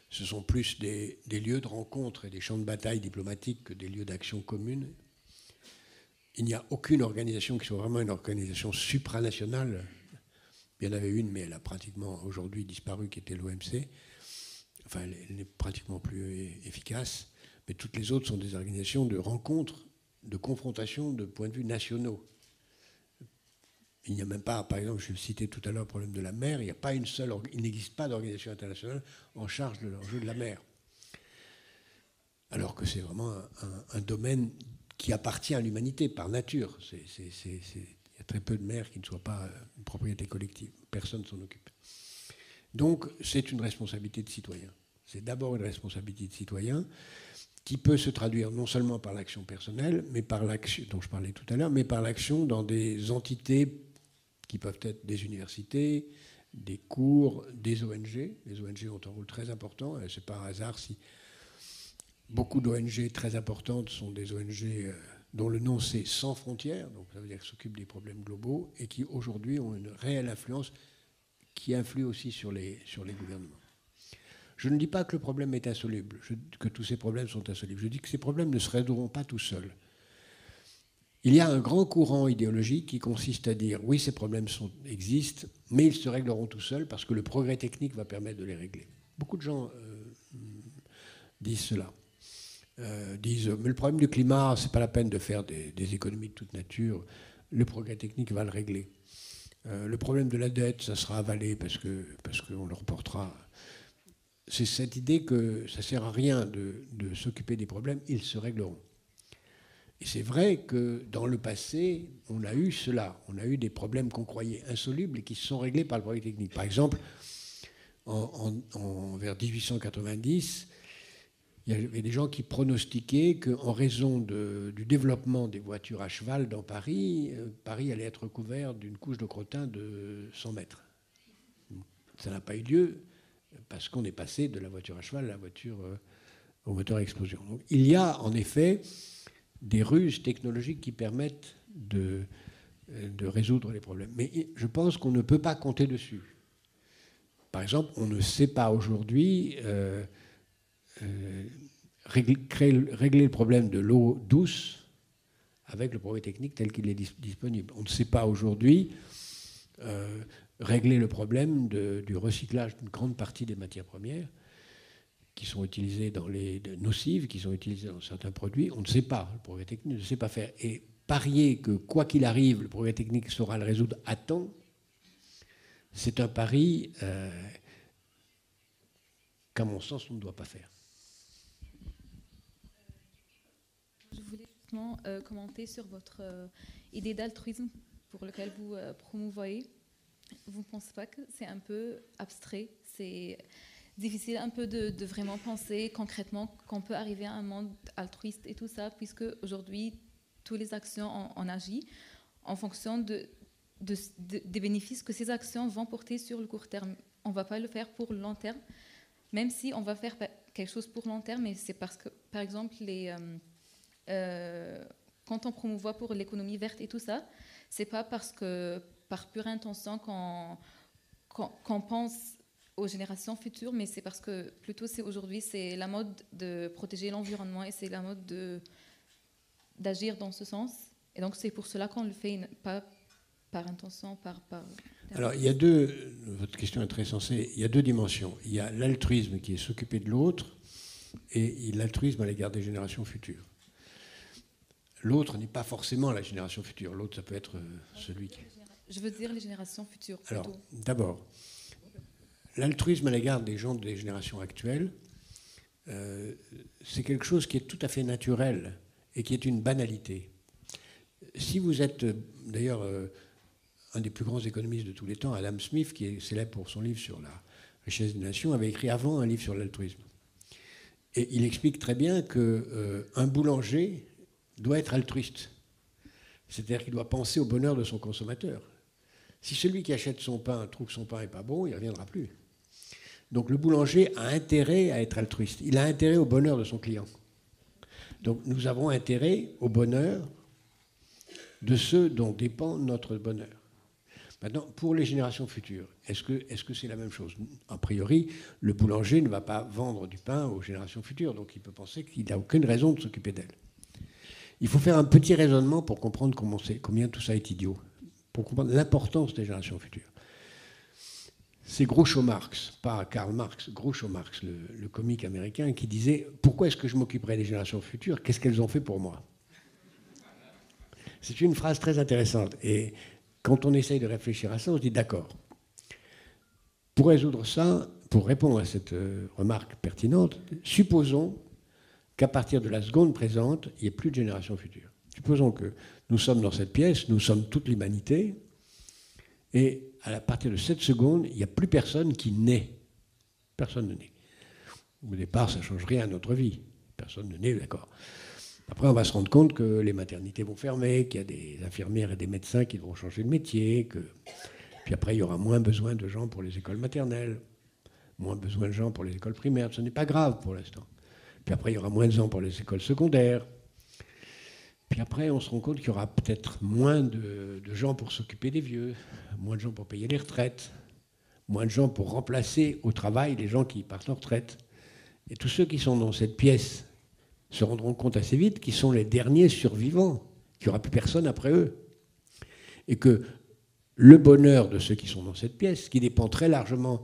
Ce sont plus des lieux de rencontre et des champs de bataille diplomatiques que des lieux d'action commune. Il n'y a aucune organisation qui soit vraiment une organisation supranationale. Il y en avait une, mais elle a pratiquement aujourd'hui disparu, qui était l'OMC. Enfin, elle n'est pratiquement plus efficace. Mais toutes les autres sont des organisations de rencontre, de confrontation de points de vue nationaux. Il n'y a même pas, par exemple, je citais tout à l'heure le problème de la mer, il n'existe pas d'organisation internationale en charge de l'enjeu de la mer. Alors que c'est vraiment un domaine qui appartient à l'humanité par nature. Il y a très peu de mers qui ne soient pas une propriété collective. Personne ne s'en occupe. Donc, c'est une responsabilité de citoyen. C'est d'abord une responsabilité de citoyen qui peut se traduire non seulement par l'action personnelle, mais par l'action dont je parlais tout à l'heure, mais par l'action dans des entités qui peuvent être des universités, des cours, des ONG. Les ONG ont un rôle très important. Ce n'est pas un hasard si beaucoup d'ONG très importantes sont des ONG dont le nom c'est Sans frontières, donc ça veut dire qu'elles s'occupent des problèmes globaux et qui aujourd'hui ont une réelle influence qui influe aussi sur les gouvernements. Je ne dis pas que le problème est insoluble, que tous ces problèmes sont insolubles. Je dis que ces problèmes ne se résoudront pas tout seuls. Il y a un grand courant idéologique qui consiste à dire oui, ces problèmes existent, mais ils se régleront tout seuls parce que le progrès technique va permettre de les régler. Beaucoup de gens disent cela. Disent mais le problème du climat, c'est pas la peine de faire des économies de toute nature, le progrès technique va le régler. Le problème de la dette, ça sera avalé parce qu'on le reportera. C'est cette idée que ça ne sert à rien de s'occuper des problèmes, ils se régleront. Et c'est vrai que dans le passé, on a eu cela. On a eu des problèmes qu'on croyait insolubles et qui se sont réglés par le progrès technique. Par exemple, vers 1890, il y avait des gens qui pronostiquaient qu'en raison du développement des voitures à cheval dans Paris, Paris allait être recouvert d'une couche de crottin de 100 mètres. Ça n'a pas eu lieu parce qu'on est passé de la voiture à cheval à la voiture au moteur à explosion. Donc, il y a en effet des ruses technologiques qui permettent de résoudre les problèmes. Mais je pense qu'on ne peut pas compter dessus. Par exemple, on ne sait pas aujourd'hui régler le problème de l'eau douce avec le progrès technique tel qu'il est disponible. On ne sait pas aujourd'hui régler le problème du recyclage d'une grande partie des matières premières qui sont utilisées dans les nocives, qui sont utilisées dans certains produits. On ne sait pas, le progrès technique ne sait pas faire. Et parier que, quoi qu'il arrive, le progrès technique saura le résoudre à temps, c'est un pari qu'à mon sens, on ne doit pas faire.
Je voulais justement commenter sur votre idée d'altruisme pour laquelle vous promouvoyez. Vous ne pensez pas que c'est un peu abstrait? C'est difficile un peu de vraiment penser concrètement qu'on peut arriver à un monde altruiste et tout ça, puisque aujourd'hui, toutes les actions, on agit en fonction des bénéfices que ces actions vont porter sur le court terme. On ne va pas le faire pour le long terme, même si on va faire quelque chose pour le long terme, mais c'est parce que, par exemple, quand on promouvoit pour l'économie verte et tout ça, c'est pas parce que, par pure intention qu'on pense aux générations futures, mais c'est parce que plutôt c'est aujourd'hui, c'est la mode de protéger l'environnement et c'est la mode d'agir dans ce sens. Et donc c'est pour cela qu'on le fait, pas par intention, par...
Alors il y a votre question est très sensée, il y a deux dimensions. Il y a l'altruisme qui est s'occuper de l'autre et l'altruisme à l'égard des générations futures. L'autre n'est pas forcément la génération future, l'autre ça peut être celui qui...
Je veux dire les générations futures plutôt.
Alors d'abord, l'altruisme à l'égard des gens des générations actuelles, c'est quelque chose qui est tout à fait naturel et qui est une banalité. Si vous êtes d'ailleurs un des plus grands économistes de tous les temps, Adam Smith, qui est célèbre pour son livre sur la richesse des nations, avait écrit avant un livre sur l'altruisme. Et il explique très bien qu'un boulanger doit être altruiste. C'est-à-dire qu'il doit penser au bonheur de son consommateur. Si celui qui achète son pain trouve que son pain n'est pas bon, il ne reviendra plus. Donc le boulanger a intérêt à être altruiste. Il a intérêt au bonheur de son client. Donc nous avons intérêt au bonheur de ceux dont dépend notre bonheur. Maintenant, pour les générations futures, est-ce que c'est la même chose? A priori, le boulanger ne va pas vendre du pain aux générations futures, donc il peut penser qu'il n'a aucune raison de s'occuper d'elles. Il faut faire un petit raisonnement pour comprendre combien tout ça est idiot, pour comprendre l'importance des générations futures. C'est Groucho Marx, pas Karl Marx, Groucho Marx, le comique américain, qui disait « Pourquoi est-ce que je m'occuperai des générations futures? Qu'est-ce qu'elles ont fait pour moi ?» C'est une phrase très intéressante. Et quand on essaye de réfléchir à ça, on se dit « D'accord. Pour résoudre ça, pour répondre à cette remarque pertinente, supposons qu'à partir de la seconde présente, il n'y ait plus de génération future. Supposons que nous sommes dans cette pièce, nous sommes toute l'humanité, et à partir de cette seconde, il n'y a plus personne qui naît. Personne ne naît. Au départ, ça ne change rien à notre vie. Personne ne naît, d'accord. Après, on va se rendre compte que les maternités vont fermer, qu'il y a des infirmières et des médecins qui vont changer de métier, puis après, il y aura moins besoin de gens pour les écoles maternelles, moins besoin de gens pour les écoles primaires. Ce n'est pas grave pour l'instant. Puis après, il y aura moins de gens pour les écoles secondaires. Puis après, on se rend compte qu'il y aura peut-être moins de gens pour s'occuper des vieux, moins de gens pour payer les retraites, moins de gens pour remplacer au travail les gens qui partent en retraite. Et tous ceux qui sont dans cette pièce se rendront compte assez vite qu'ils sont les derniers survivants, qu'il n'y aura plus personne après eux. Et que le bonheur de ceux qui sont dans cette pièce, qui dépend très largement,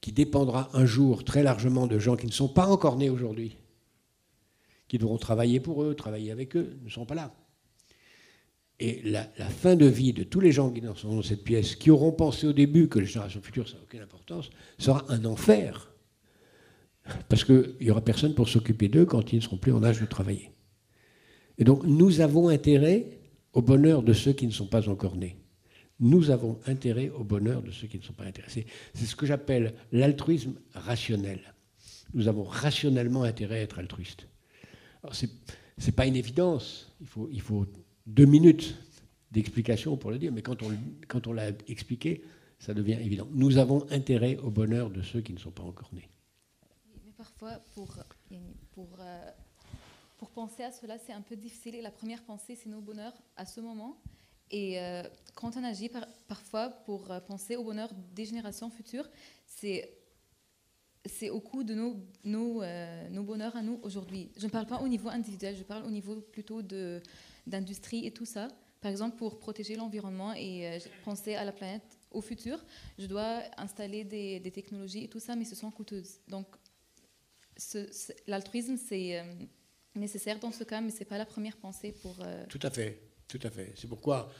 qui dépendra un jour très largement de gens qui ne sont pas encore nés aujourd'hui, qui devront travailler pour eux, travailler avec eux, ne sont pas là. Et la fin de vie de tous les gens qui sont dans cette pièce, qui auront pensé au début que les générations futures, ça n'a aucune importance, sera un enfer. Parce qu'il n'y aura personne pour s'occuper d'eux quand ils ne seront plus en âge de travailler. Et donc, nous avons intérêt au bonheur de ceux qui ne sont pas encore nés. Nous avons intérêt au bonheur de ceux qui ne sont pas intéressés. C'est ce que j'appelle l'altruisme rationnel. Nous avons rationnellement intérêt à être altruistes. Alors, ce n'est pas une évidence. Il faut 2 minutes d'explication pour le dire, mais quand on l'a expliqué, ça devient évident. Nous avons intérêt au bonheur de ceux qui ne sont pas encore nés.
Mais parfois, pour penser à cela, c'est un peu difficile. Et la première pensée, c'est nos bonheurs à ce moment. Et quand on agit parfois pour penser au bonheur des générations futures, c'est au coût de nos bonheurs à nous aujourd'hui. Je ne parle pas au niveau individuel, je parle au niveau plutôt d'industrie et tout ça. Par exemple, pour protéger l'environnement et penser à la planète au futur, je dois installer des technologies et tout ça, mais ce sont coûteuses. Donc, l'altruisme, c'est nécessaire dans ce cas, mais ce n'est pas la première pensée pour...
Tout à fait, tout à fait. C'est pourquoi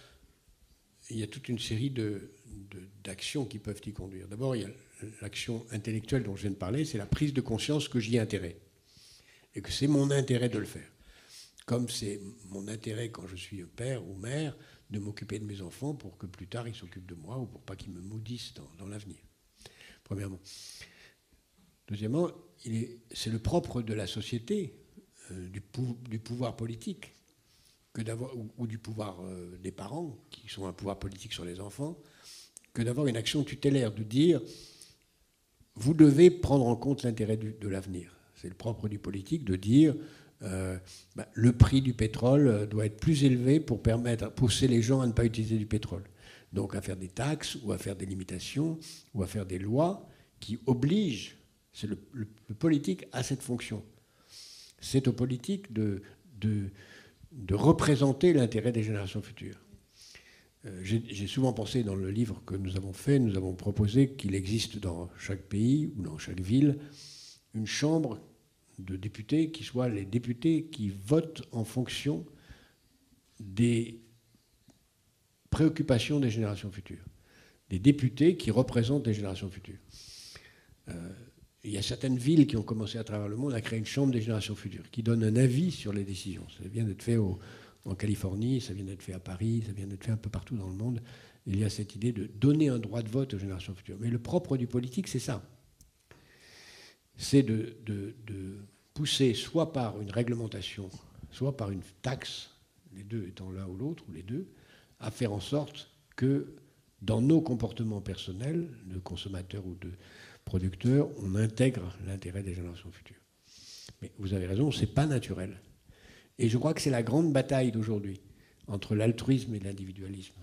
il y a toute une série d'actions qui peuvent y conduire. D'abord, il y a l'action intellectuelle dont je viens de parler, c'est la prise de conscience que j'y ai intérêt. Et que c'est mon intérêt de le faire. Comme c'est mon intérêt quand je suis père ou mère de m'occuper de mes enfants pour que plus tard ils s'occupent de moi ou pour pas qu'ils me maudissent dans l'avenir. Premièrement. Deuxièmement, c'est le propre de la société, du pouvoir politique, ou du pouvoir des parents, qui sont un pouvoir politique sur les enfants, que d'avoir une action tutélaire, de dire vous devez prendre en compte l'intérêt de l'avenir. C'est le propre du politique de dire le prix du pétrole doit être plus élevé pour pousser les gens à ne pas utiliser du pétrole. Donc à faire des taxes ou à faire des limitations ou à faire des lois qui obligent. C'est le politique a cette fonction. C'est au politique de représenter l'intérêt des générations futures. J'ai souvent pensé dans le livre que nous avons fait, nous avons proposé qu'il existe dans chaque pays ou dans chaque ville une chambre de députés qui soient les députés qui votent en fonction des préoccupations des générations futures. Des députés qui représentent les générations futures. Il y a certaines villes qui ont commencé à travers le monde à créer une chambre des générations futures qui donne un avis sur les décisions. Ça vient d'être fait en Californie, ça vient d'être fait à Paris, ça vient d'être fait un peu partout dans le monde. il y a cette idée de donner un droit de vote aux générations futures. Mais le propre du politique, c'est ça. C'est de pousser soit par une réglementation, soit par une taxe, les deux étant l'un ou l'autre, ou les deux, à faire en sorte que dans nos comportements personnels, de consommateurs ou de producteurs, on intègre l'intérêt des générations futures. Mais vous avez raison, ce n'est pas naturel. Et je crois que c'est la grande bataille d'aujourd'hui, entre l'altruisme et l'individualisme.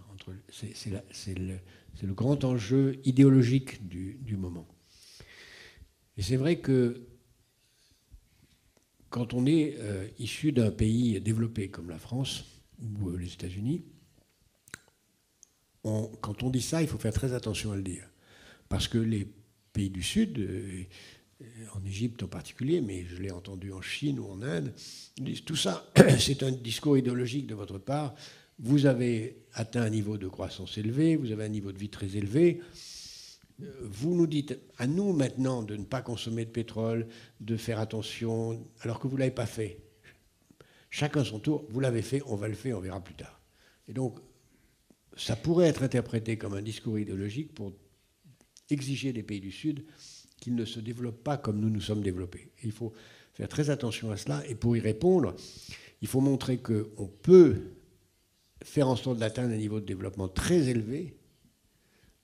C'est le grand enjeu idéologique du moment. Et c'est vrai que quand on est issu d'un pays développé comme la France ou les États-Unis, quand on dit ça, il faut faire très attention à le dire. Parce que les pays du Sud, en Égypte en particulier, mais je l'ai entendu en Chine ou en Inde, disent tout ça, c'est un discours idéologique de votre part. Vous avez atteint un niveau de croissance élevé, vous avez un niveau de vie très élevé. Vous nous dites à nous maintenant de ne pas consommer de pétrole, de faire attention, alors que vous ne l'avez pas fait. Chacun son tour, vous l'avez fait, on va le faire, on verra plus tard. Et donc, ça pourrait être interprété comme un discours idéologique pour exiger des pays du Sud qu'ils ne se développent pas comme nous nous sommes développés. Et il faut faire très attention à cela. Et pour y répondre, il faut montrer qu'on peut faire en sorte d'atteindre un niveau de développement très élevé,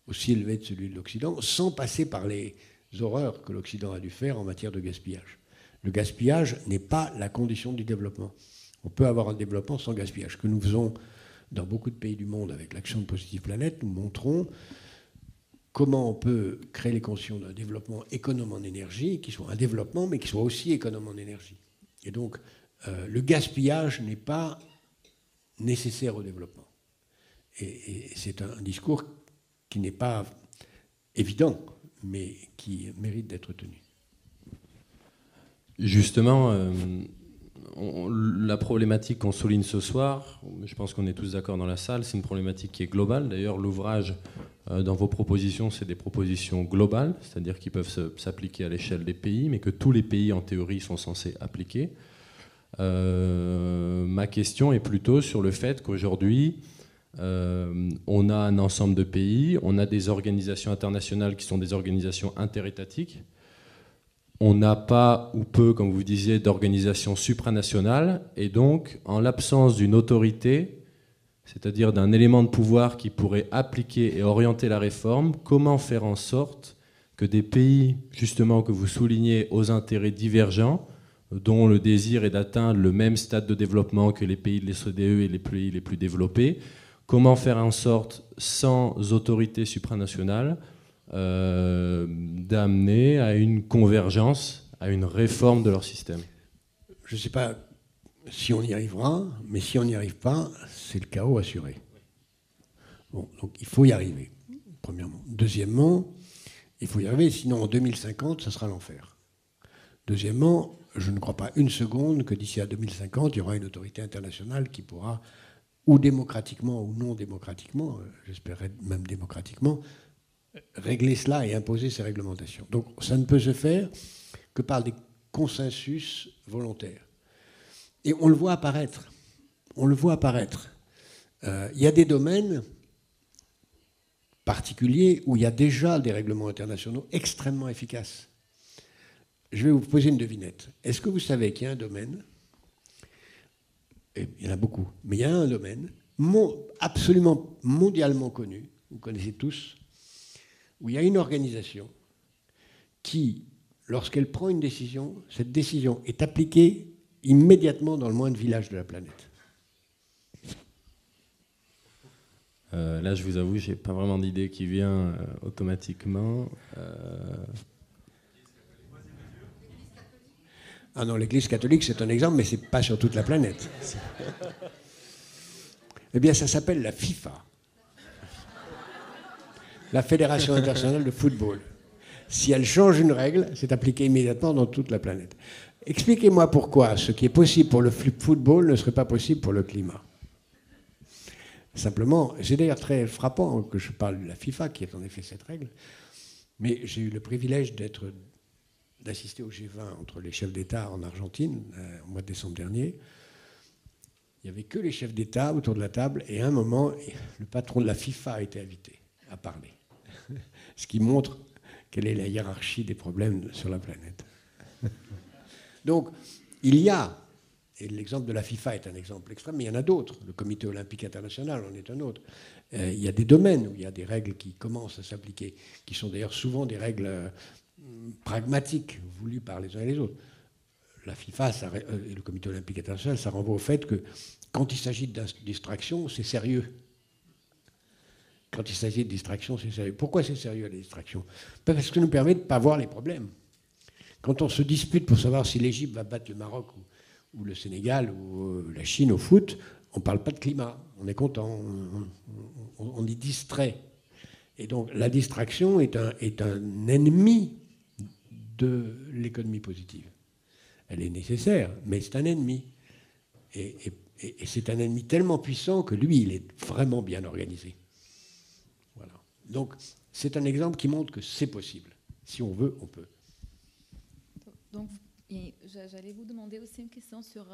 aussi élevé que celui de l'Occident, sans passer par les horreurs que l'Occident a dû faire en matière de gaspillage. Le gaspillage n'est pas la condition du développement. On peut avoir un développement sans gaspillage. Ce que nous faisons dans beaucoup de pays du monde avec l'action de Positive Planète, nous montrons comment on peut créer les conditions d'un développement économe en énergie, qui soit un développement, mais qui soit aussi économe en énergie. Et donc, le gaspillage n'est pas nécessaire au développement. Et c'est un discours qui n'est pas évident, mais qui mérite d'être tenu.
Justement, la problématique qu'on souligne ce soir, je pense qu'on est tous d'accord dans la salle, c'est une problématique qui est globale. D'ailleurs, l'ouvrage, dans vos propositions, c'est des propositions globales, c'est-à-dire qui peuvent s'appliquer à l'échelle des pays, mais que tous les pays, en théorie, sont censés appliquer. Ma question est plutôt sur le fait qu'aujourd'hui, on a un ensemble de pays, on a des organisations internationales qui sont des organisations interétatiques. On n'a pas ou peu, comme vous disiez, d'organisation supranationale, et donc, en l'absence d'une autorité, c'est-à-dire d'un élément de pouvoir qui pourrait appliquer et orienter la réforme, comment faire en sorte que des pays, justement, que vous soulignez, aux intérêts divergents, dont le désir est d'atteindre le même stade de développement que les pays de l'OCDE et les pays les plus développés, comment faire en sorte, sans autorité supranationale, d'amener à une convergence, à une réforme de leur système?
Je ne sais pas si on y arrivera, mais si on n'y arrive pas, c'est le chaos assuré. Bon, donc il faut y arriver, premièrement. Deuxièmement, il faut y arriver, sinon en 2050, ça sera l'enfer. Deuxièmement, je ne crois pas une seconde que d'ici à 2050, il y aura une autorité internationale qui pourra, ou démocratiquement ou non démocratiquement, j'espérais même démocratiquement, régler cela et imposer ces réglementations. Donc ça ne peut se faire que par des consensus volontaires. Et on le voit apparaître. On le voit apparaître. Il y a des domaines particuliers où il y a déjà des règlements internationaux extrêmement efficaces. Je vais vous poser une devinette. Est-ce que vous savez qu'il y a un domaine, et il y en a beaucoup, mais il y a un domaine absolument mondialement connu, vous connaissez tous, où il y a une organisation qui, lorsqu'elle prend une décision, cette décision est appliquée immédiatement dans le moindre village de la planète.
Là, je vous avoue, je n'ai pas vraiment d'idée qui vient automatiquement.
Ah non, l'Église catholique, c'est un exemple, mais ce n'est pas sur toute la planète. Eh bien, ça s'appelle la FIFA. La Fédération internationale de football. Si elle change une règle, c'est appliqué immédiatement dans toute la planète. Expliquez-moi pourquoi ce qui est possible pour le football ne serait pas possible pour le climat. Simplement, c'est d'ailleurs très frappant que je parle de la FIFA, qui est en effet cette règle, mais j'ai eu le privilège d'assister au G20 entre les chefs d'État en Argentine, au mois de décembre dernier, Il n'y avait que les chefs d'État autour de la table, et à un moment, le patron de la FIFA a été invité à parler. Ce qui montre quelle est la hiérarchie des problèmes sur la planète. Donc, il y a, et l'exemple de la FIFA est un exemple extrême, mais il y en a d'autres. Le Comité olympique international en est un autre. Il y a des domaines où il y a des règles qui commencent à s'appliquer, qui sont d'ailleurs souvent des règles pragmatiques, voulues par les uns et les autres. La FIFA et le Comité olympique international, ça renvoie au fait que quand il s'agit de distraction, c'est sérieux. Quand il s'agit de distraction, c'est sérieux. Pourquoi c'est sérieux, la distraction? Parce que ça nous permet de ne pas voir les problèmes. Quand on se dispute pour savoir si l'Égypte va battre le Maroc ou le Sénégal ou la Chine au foot, on ne parle pas de climat. On est content, on y distrait. Et donc la distraction est un ennemi de l'économie positive. Elle est nécessaire, mais c'est un ennemi. Et c'est un ennemi tellement puissant que lui, il est vraiment bien organisé. Voilà. Donc c'est un exemple qui montre que c'est possible. Si on veut, on peut.
Donc, j'allais vous demander aussi une question sur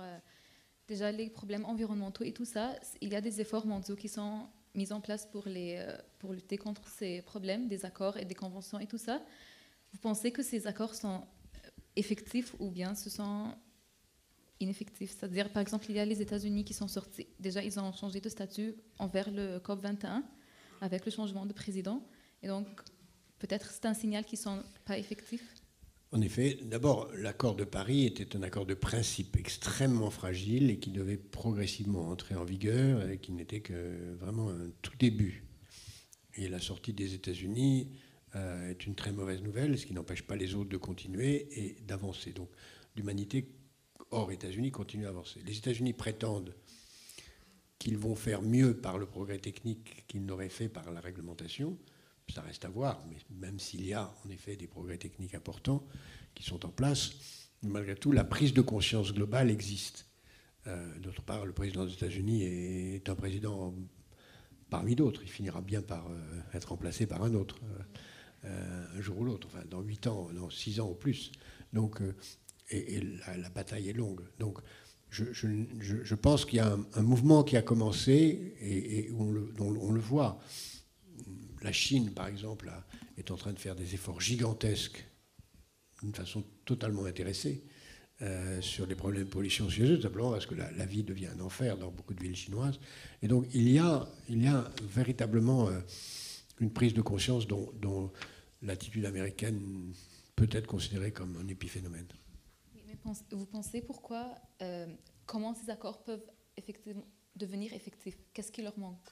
déjà les problèmes environnementaux et tout ça. Il y a des efforts mondiaux qui sont mis en place pour lutter contre ces problèmes, des accords et des conventions et tout ça. Vous pensez que ces accords sont effectifs ou bien ce sont ineffectifs? C'est-à-dire, par exemple, il y a les États-Unis qui sont sortis. Déjà, ils ont changé de statut envers le COP21 avec le changement de président. Et donc, peut-être c'est un signal qu'ils ne sont pas effectifs.
En effet, d'abord, l'accord de Paris était un accord de principe extrêmement fragile et qui devait progressivement entrer en vigueur et qui n'était que vraiment un tout début. Et la sortie des États-Unis est une très mauvaise nouvelle, ce qui n'empêche pas les autres de continuer et d'avancer. Donc l'humanité hors États-Unis continue à avancer. Les États-Unis prétendent qu'ils vont faire mieux par le progrès technique qu'ils n'auraient fait par la réglementation. Ça reste à voir, mais même s'il y a en effet des progrès techniques importants qui sont en place, malgré tout, la prise de conscience globale existe. D'autre part, le président des États-Unis est un président parmi d'autres. Il finira bien par être remplacé par un autre, un jour ou l'autre, enfin, dans 8 ans, dans 6 ans ou plus. Donc, et la bataille est longue. Donc, je pense qu'il y a un mouvement qui a commencé et on le voit. La Chine, par exemple, est en train de faire des efforts gigantesques, d'une façon totalement intéressée, sur les problèmes de pollution chez eux, simplement parce que la vie devient un enfer dans beaucoup de villes chinoises. Et donc, il y a véritablement une prise de conscience dont l'attitude américaine peut être considérée comme un épiphénomène.
Mais vous pensez comment ces accords peuvent effectivement devenir effectifs? Qu'est-ce qui leur manque?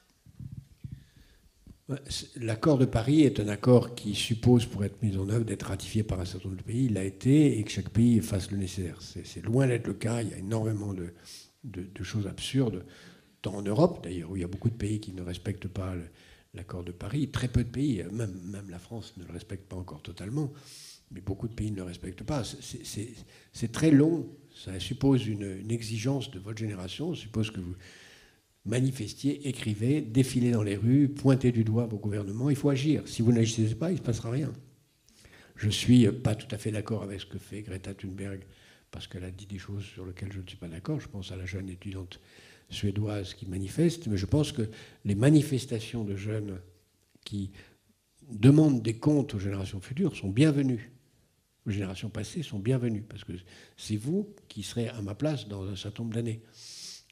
L'accord de Paris est un accord qui suppose, pour être mis en œuvre, d'être ratifié par un certain nombre de pays. Il l'a été, et que chaque pays fasse le nécessaire. C'est loin d'être le cas. Il y a énormément de choses absurdes, tant en Europe, d'ailleurs, où il y a beaucoup de pays qui ne respectent pas l'accord de Paris. Très peu de pays, même la France ne le respecte pas encore totalement, mais beaucoup de pays ne le respectent pas. C'est très long. Ça suppose une exigence de votre génération. Ça suppose que vous manifestiez, écrivez, défilez dans les rues, pointez du doigt vos gouvernements. Il faut agir. Si vous n'agissez pas, il ne se passera rien. Je ne suis pas tout à fait d'accord avec ce que fait Greta Thunberg, parce qu'elle a dit des choses sur lesquelles je ne suis pas d'accord. Je pense à la jeune étudiante suédoise qui manifeste, mais je pense que les manifestations de jeunes qui demandent des comptes aux générations futures sont bienvenues. Aux générations passées sont bienvenues, parce que c'est vous qui serez à ma place dans un certain nombre d'années.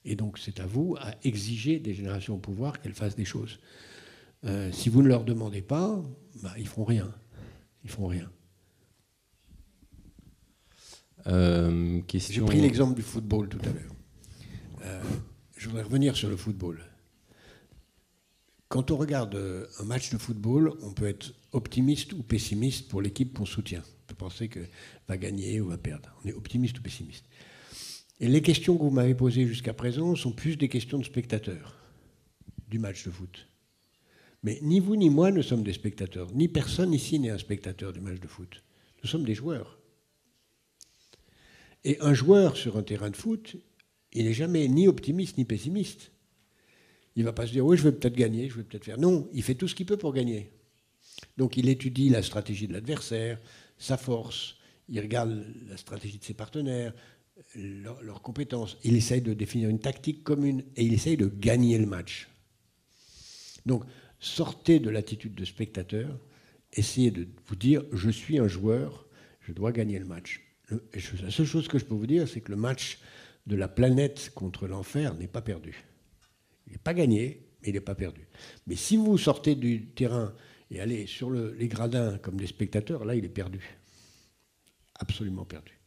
Et donc, c'est à vous à exiger des générations au pouvoir qu'elles fassent des choses. Si vous ne leur demandez pas, ils ne feront rien. Ils feront rien. J'ai pris l'exemple du football tout à l'heure. Je voudrais revenir sur le football. Quand on regarde un match de football, on peut être optimiste ou pessimiste pour l'équipe qu'on soutient. On peut penser qu'elle va gagner ou va perdre. On est optimiste ou pessimiste. Et les questions que vous m'avez posées jusqu'à présent sont plus des questions de spectateurs du match de foot. Mais ni vous ni moi ne sommes des spectateurs. Ni personne ici n'est un spectateur du match de foot. Nous sommes des joueurs. Et un joueur sur un terrain de foot, il n'est jamais ni optimiste ni pessimiste. Il ne va pas se dire « oui, je vais peut-être gagner, je vais peut-être faire… » Non, il fait tout ce qu'il peut pour gagner. Donc il étudie la stratégie de l'adversaire, sa force, il regarde la stratégie de ses partenaires, leurs compétences. Il essaye de définir une tactique commune et il essaye de gagner le match. Donc, sortez de l'attitude de spectateur, essayez de vous dire, je suis un joueur, je dois gagner le match. La seule chose que je peux vous dire, c'est que le match de la planète contre l'enfer n'est pas perdu. Il n'est pas gagné, mais il n'est pas perdu. Mais si vous sortez du terrain et allez sur les gradins comme des spectateurs, là, il est perdu. Absolument perdu.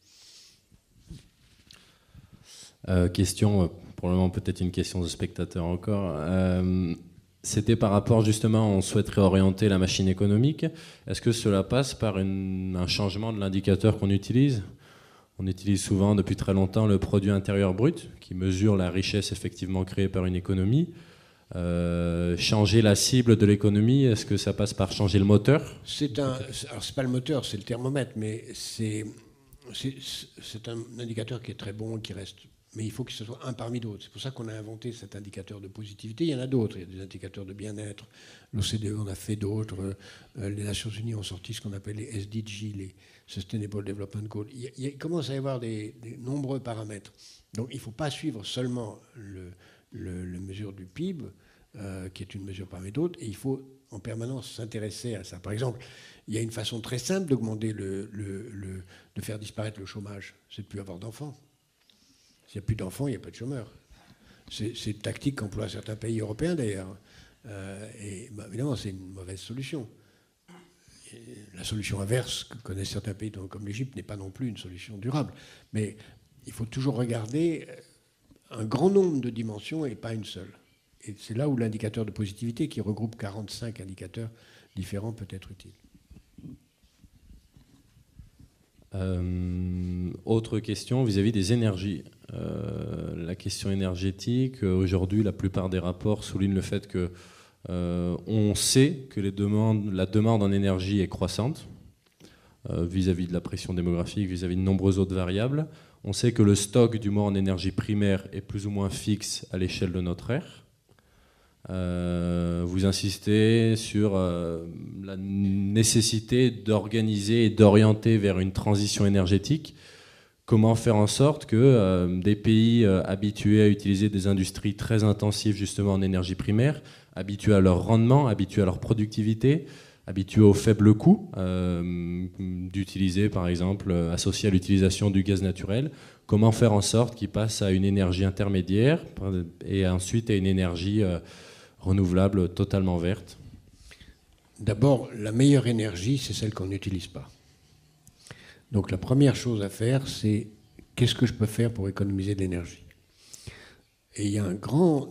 Question, probablement peut-être une question de spectateur encore. C'était par rapport justement, on souhaiterait orienter la machine économique. Est-ce que cela passe par un changement de l'indicateur qu'on utilise ? On utilise souvent depuis très longtemps le produit intérieur brut, qui mesure la richesse effectivement créée par une économie. Changer la cible de l'économie, est-ce que ça passe par changer le moteur ?
Alors c'est pas le moteur, c'est le thermomètre, mais c'est un indicateur qui est très bon, qui reste. Mais il faut que ce soit un parmi d'autres. C'est pour ça qu'on a inventé cet indicateur de positivité. Il y en a d'autres. Il y a des indicateurs de bien-être. L'OCDE en a fait d'autres. Les Nations Unies ont sorti ce qu'on appelle les SDG, les Sustainable Development Goals. Il commence à y avoir des nombreux paramètres. Donc il ne faut pas suivre seulement la mesure du PIB, qui est une mesure parmi d'autres, et il faut en permanence s'intéresser à ça. Par exemple, il y a une façon très simple d'augmenter de faire disparaître le chômage, c'est de ne plus avoir d'enfants. S'il n'y a plus d'enfants, il n'y a pas de chômeurs. C'est une tactique qu'emploient certains pays européens d'ailleurs. Et évidemment, c'est une mauvaise solution. Et la solution inverse que connaissent certains pays comme l'Égypte n'est pas non plus une solution durable. Mais il faut toujours regarder un grand nombre de dimensions et pas une seule. Et c'est là où l'indicateur de positivité, qui regroupe 45 indicateurs différents, peut être utile.
Autre question vis-à-vis des énergies. La question énergétique, aujourd'hui, la plupart des rapports soulignent le fait que on sait que la demande en énergie est croissante vis-à-vis de la pression démographique, vis-à-vis de nombreuses autres variables. On sait que le stock du moins en énergie primaire est plus ou moins fixe à l'échelle de notre ère. Vous insistez sur la nécessité d'organiser et d'orienter vers une transition énergétique. Comment faire en sorte que des pays habitués à utiliser des industries très intensives justement en énergie primaire, habitués à leur rendement, habitués à leur productivité, habitués au faible coût, d'utiliser par exemple, associé à l'utilisation du gaz naturel, comment faire en sorte qu'ils passent à une énergie intermédiaire et ensuite à une énergie renouvelable totalement verte?
D'abord, la meilleure énergie, c'est celle qu'on n'utilise pas. Donc la première chose à faire, c'est qu'est-ce que je peux faire pour économiser de l'énergie? Et il y a un grand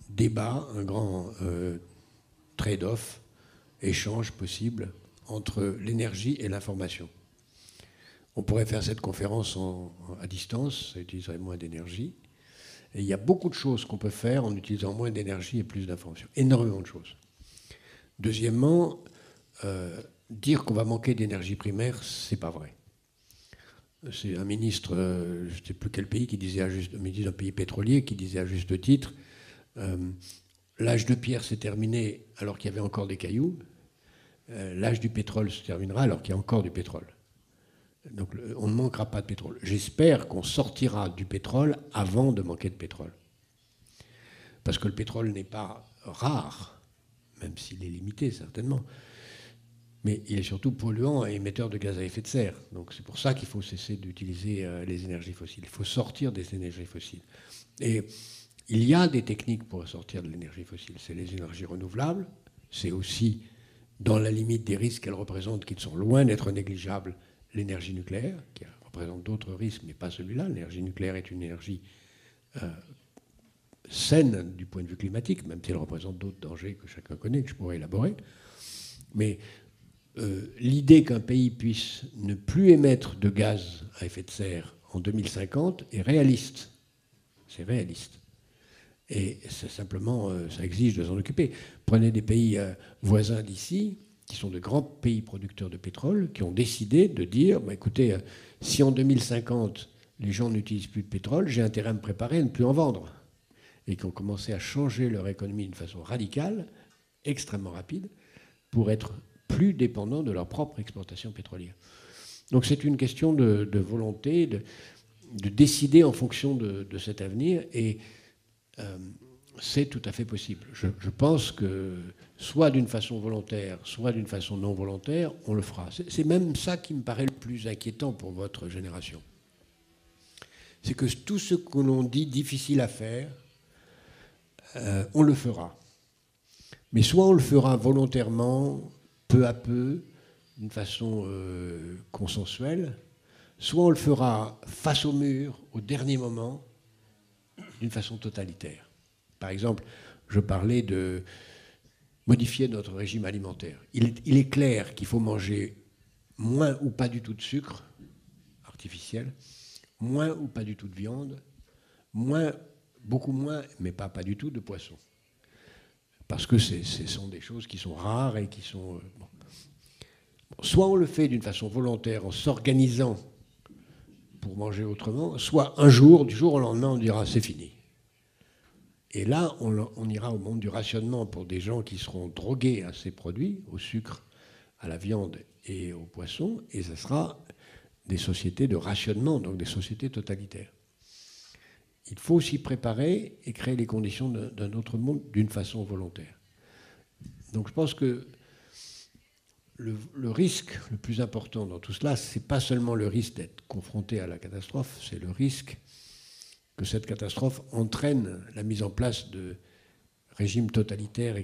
débat, un grand trade-off, échange possible entre l'énergie et l'information. On pourrait faire cette conférence à distance, ça utiliserait moins d'énergie. Et il y a beaucoup de choses qu'on peut faire en utilisant moins d'énergie et plus d'informations. Énormément de choses. Deuxièmement, dire qu'on va manquer d'énergie primaire, c'est pas vrai. C'est un ministre, je ne sais plus quel pays, qui disait un pays pétrolier, qui disait à juste titre, l'âge de pierre s'est terminé alors qu'il y avait encore des cailloux, l'âge du pétrole se terminera alors qu'il y a encore du pétrole. Donc on ne manquera pas de pétrole. J'espère qu'on sortira du pétrole avant de manquer de pétrole. Parce que le pétrole n'est pas rare, même s'il est limité certainement, mais il est surtout polluant et émetteur de gaz à effet de serre. Donc c'est pour ça qu'il faut cesser d'utiliser les énergies fossiles. Il faut sortir des énergies fossiles. Et il y a des techniques pour sortir de l'énergie fossile. C'est les énergies renouvelables. C'est aussi, dans la limite des risques qu'elles représentent, qui sont loin d'être négligeables, l'énergie nucléaire, qui représente d'autres risques, mais pas celui-là. L'énergie nucléaire est une énergie saine du point de vue climatique, même si elle représente d'autres dangers que chacun connaît, que je pourrais élaborer. Mais l'idée qu'un pays puisse ne plus émettre de gaz à effet de serre en 2050 est réaliste. C'est réaliste. Et c'est simplement, ça exige de s'en occuper. Prenez des pays voisins d'ici, qui sont de grands pays producteurs de pétrole, qui ont décidé de dire, bah, écoutez, si en 2050, les gens n'utilisent plus de pétrole, j'ai intérêt à me préparer à ne plus en vendre. Et qui ont commencé à changer leur économie d'une façon radicale, extrêmement rapide, pour être plus dépendants de leur propre exportation pétrolière. Donc c'est une question de volonté. décider en fonction de cet avenir. Et c'est tout à fait possible. Je pense que soit d'une façon volontaire, soit d'une façon non volontaire, on le fera. C'est même ça qui me paraît le plus inquiétant pour votre génération. C'est que tout ce que l'on dit difficile à faire, on le fera. Mais soit on le fera volontairement, peu à peu, d'une façon consensuelle, soit on le fera face au mur, au dernier moment, d'une façon totalitaire. Par exemple, je parlais de modifier notre régime alimentaire. Il est clair qu'il faut manger moins ou pas du tout de sucre artificiel, moins ou pas du tout de viande, beaucoup moins, mais pas du tout, de poisson. Parce que ce sont des choses qui sont rares et qui sont... bon. Soit on le fait d'une façon volontaire en s'organisant pour manger autrement, soit un jour, du jour au lendemain, on dira c'est fini. Et là, on ira au monde du rationnement pour des gens qui seront drogués à ces produits, au sucre, à la viande et au poisson, et ce sera des sociétés de rationnement, donc des sociétés totalitaires. Il faut s'y préparer et créer les conditions d'un autre monde d'une façon volontaire. Donc je pense que le risque le plus important dans tout cela, ce n'est pas seulement le risque d'être confronté à la catastrophe, c'est le risque que cette catastrophe entraîne la mise en place de régimes totalitaires,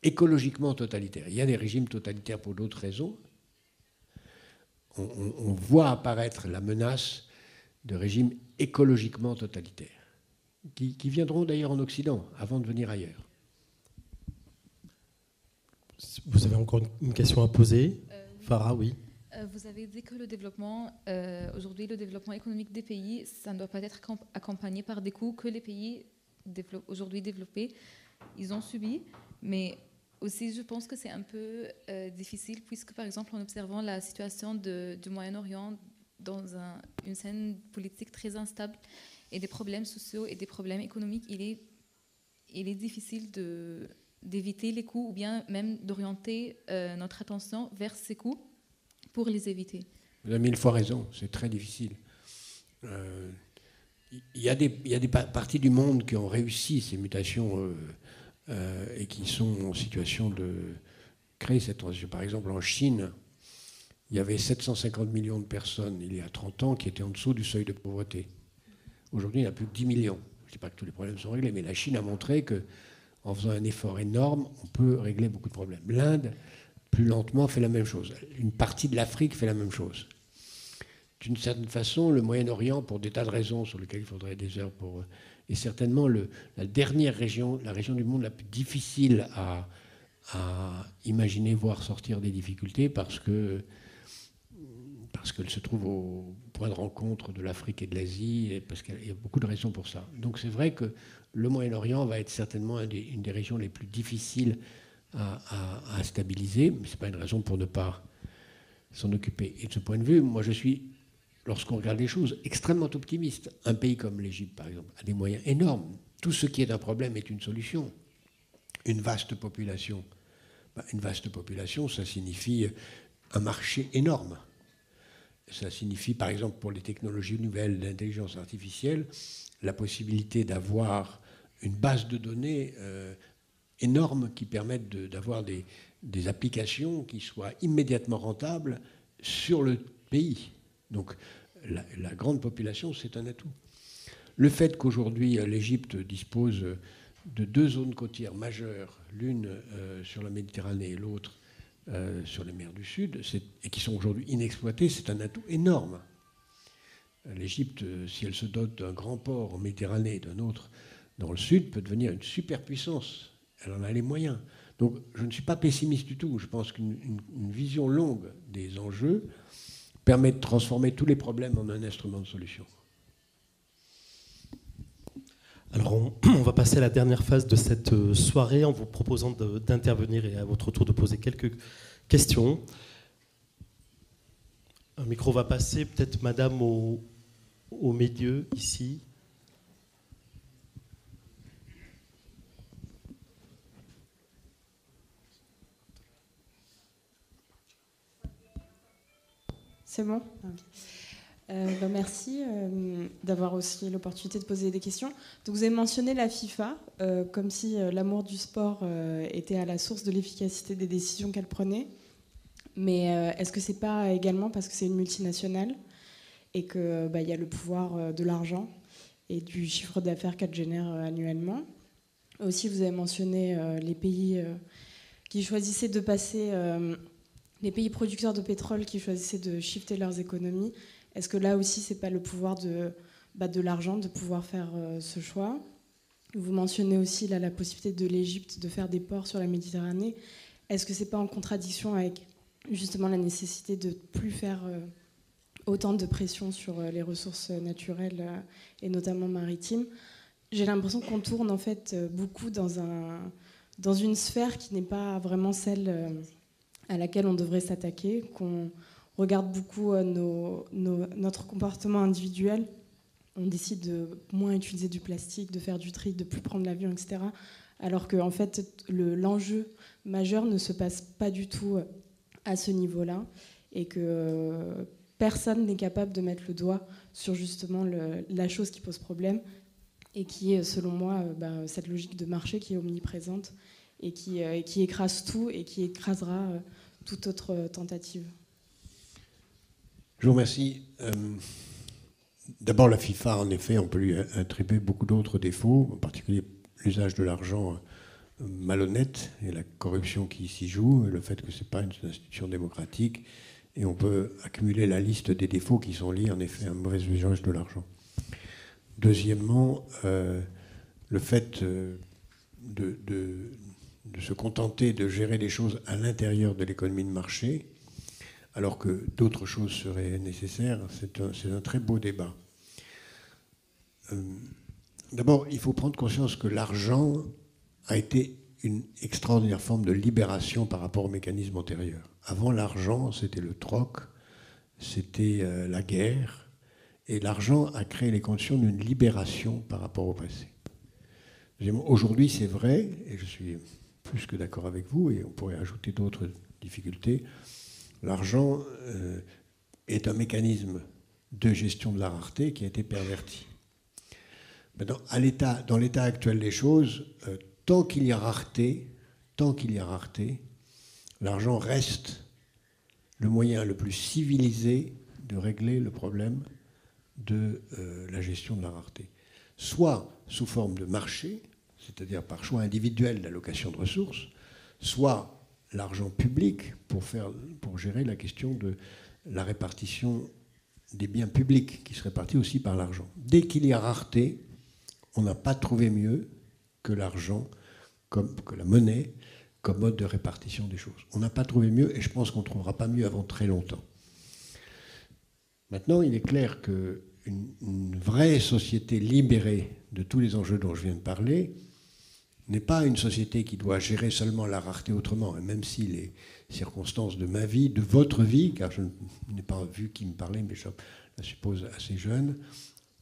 écologiquement totalitaires. Il y a des régimes totalitaires pour d'autres raisons. On voit apparaître la menace de régimes écologiquement totalitaires, qui viendront d'ailleurs en Occident, avant de venir ailleurs.
Vous avez encore une question à poser, Farah, oui.
Vous avez dit que le développement, aujourd'hui, le développement économique des pays, ça ne doit pas être accompagné par des coûts que les pays aujourd'hui développés, ils ont subis. Mais aussi, je pense que c'est un peu difficile, puisque, par exemple, en observant la situation du Moyen-Orient dans une scène politique très instable et des problèmes sociaux et des problèmes économiques, il est difficile d'éviter les coûts ou bien même d'orienter notre attention vers ces coûts pour les éviter.
Vous avez 1000 fois raison, c'est très difficile. Il y a des parties du monde qui ont réussi ces mutations et qui sont en situation de créer cette transition. Par exemple, en Chine, il y avait 750 millions de personnes il y a 30 ans qui étaient en dessous du seuil de pauvreté. Aujourd'hui, il n'y a plus que 10 millions. Je ne dis pas que tous les problèmes sont réglés, mais la Chine a montré qu'en faisant un effort énorme, on peut régler beaucoup de problèmes. L'Inde, plus lentement, fait la même chose. Une partie de l'Afrique fait la même chose. D'une certaine façon, le Moyen-Orient, pour des tas de raisons sur lesquelles il faudrait des heures pour... est certainement la dernière région, la région du monde la plus difficile à imaginer voir sortir des difficultés parce qu'elle se trouve au point de rencontre de l'Afrique et de l'Asie, et parce qu'il y a beaucoup de raisons pour ça. Donc c'est vrai que le Moyen-Orient va être certainement une des régions les plus difficiles à stabiliser, mais ce n'est pas une raison pour ne pas s'en occuper. Et de ce point de vue, moi je suis, lorsqu'on regarde les choses, extrêmement optimiste. Un pays comme l'Égypte, par exemple, a des moyens énormes. Tout ce qui est un problème est une solution. Une vaste population, ça signifie un marché énorme. Ça signifie, par exemple, pour les technologies nouvelles d'intelligence artificielle, la possibilité d'avoir une base de données énormes qui permettent d'avoir des applications qui soient immédiatement rentables sur le pays. Donc la grande population, c'est un atout. Le fait qu'aujourd'hui l'Égypte dispose de 2 zones côtières majeures, l'une sur la Méditerranée et l'autre sur les mers du Sud, et qui sont aujourd'hui inexploitées, c'est un atout énorme. L'Égypte, si elle se dote d'un grand port en Méditerranée et d'un autre dans le Sud, peut devenir une superpuissance. Elle en a les moyens. Donc je ne suis pas pessimiste du tout. Je pense qu'une vision longue des enjeux permet de transformer tous les problèmes en un instrument de solution.
Alors on va passer à la dernière phase de cette soirée en vous proposant d'intervenir et à votre tour de poser quelques questions. Un micro va passer, peut-être madame au milieu, ici.
C'est bon ? Merci d'avoir aussi l'opportunité de poser des questions. Donc, vous avez mentionné la FIFA, comme si l'amour du sport était à la source de l'efficacité des décisions qu'elle prenait. Mais est-ce que c'est pas également parce que c'est une multinationale et qu'il y a le pouvoir de l'argent et du chiffre d'affaires qu'elle génère annuellement? Aussi, vous avez mentionné les pays qui choisissaient de passer, les pays producteurs de pétrole qui choisissaient de shifter leurs économies. Est-ce que là aussi, c'est pas le pouvoir de l'argent de pouvoir faire ce choix? Vous mentionnez aussi là, la possibilité de l'Égypte de faire des ports sur la Méditerranée. Est-ce que c'est pas en contradiction avec justement la nécessité de ne plus faire autant de pression sur les ressources naturelles et notamment maritimes? J'ai l'impression qu'on tourne en fait beaucoup dans une sphère qui n'est pas vraiment celle à laquelle on devrait s'attaquer, qu'on regarde beaucoup notre comportement individuel. On décide de moins utiliser du plastique, de faire du tri, de plus prendre l'avion, etc. Alors que en fait, l'enjeu majeur ne se passe pas du tout à ce niveau-là et que personne n'est capable de mettre le doigt sur justement la chose qui pose problème et qui est, selon moi, cette logique de marché qui est omniprésente et qui écrase tout et qui écrasera toute autre tentative.
Je vous remercie. D'abord, la FIFA, en effet, on peut lui attribuer beaucoup d'autres défauts, en particulier l'usage de l'argent malhonnête et la corruption qui s'y joue, le fait que ce n'est pas une institution démocratique, et on peut accumuler la liste des défauts qui sont liés, en effet, à un mauvais usage de l'argent. Deuxièmement, le fait de se contenter de gérer les choses à l'intérieur de l'économie de marché, alors que d'autres choses seraient nécessaires, c'est un très beau débat. D'abord, il faut prendre conscience que l'argent a été une extraordinaire forme de libération par rapport aux mécanismes antérieurs. Avant l'argent, c'était le troc, c'était la guerre, et l'argent a créé les conditions d'une libération par rapport au passé. Aujourd'hui, c'est vrai, et je suis plus que d'accord avec vous, et on pourrait ajouter d'autres difficultés, l'argent est un mécanisme de gestion de la rareté qui a été perverti. Maintenant, dans l'état actuel des choses, tant qu'il y a rareté, l'argent reste le moyen le plus civilisé de régler le problème de la gestion de la rareté. Soit sous forme de marché, c'est-à-dire par choix individuel d'allocation de ressources, soit l'argent public pour gérer la question de la répartition des biens publics qui se répartit aussi par l'argent. Dès qu'il y a rareté, on n'a pas trouvé mieux que l'argent, que la monnaie, comme mode de répartition des choses. On n'a pas trouvé mieux et je pense qu'on ne trouvera pas mieux avant très longtemps. Maintenant, il est clair qu'une vraie société libérée de tous les enjeux dont je viens de parler n'est pas une société qui doit gérer seulement la rareté autrement, et même si les circonstances de ma vie, de votre vie, car je n'ai pas vu qui me parlait, mais je la suppose assez jeune,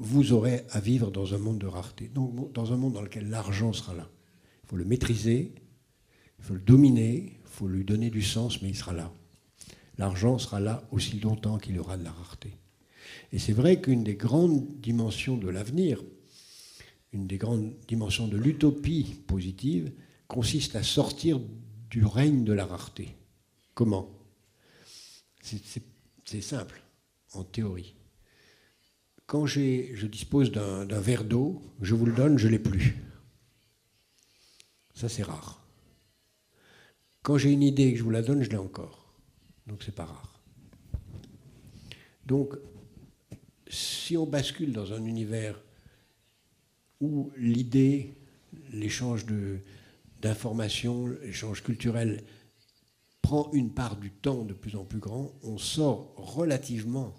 vous aurez à vivre dans un monde de rareté, donc dans un monde dans lequel l'argent sera là. Il faut le maîtriser, il faut le dominer, il faut lui donner du sens, mais il sera là. L'argent sera là aussi longtemps qu'il y aura de la rareté. Et c'est vrai qu'une des grandes dimensions de l'avenir, une des grandes dimensions de l'utopie positive, consiste à sortir du règne de la rareté. Comment ? C'est simple, en théorie. Quand je dispose d'un verre d'eau, je vous le donne, je ne l'ai plus. Ça, c'est rare. Quand j'ai une idée et que je vous la donne, je l'ai encore. Donc, ce n'est pas rare. Donc, si on bascule dans un univers où l'idée, l'échange d'informations, l'échange culturel prend une part du temps de plus en plus grand, on sort relativement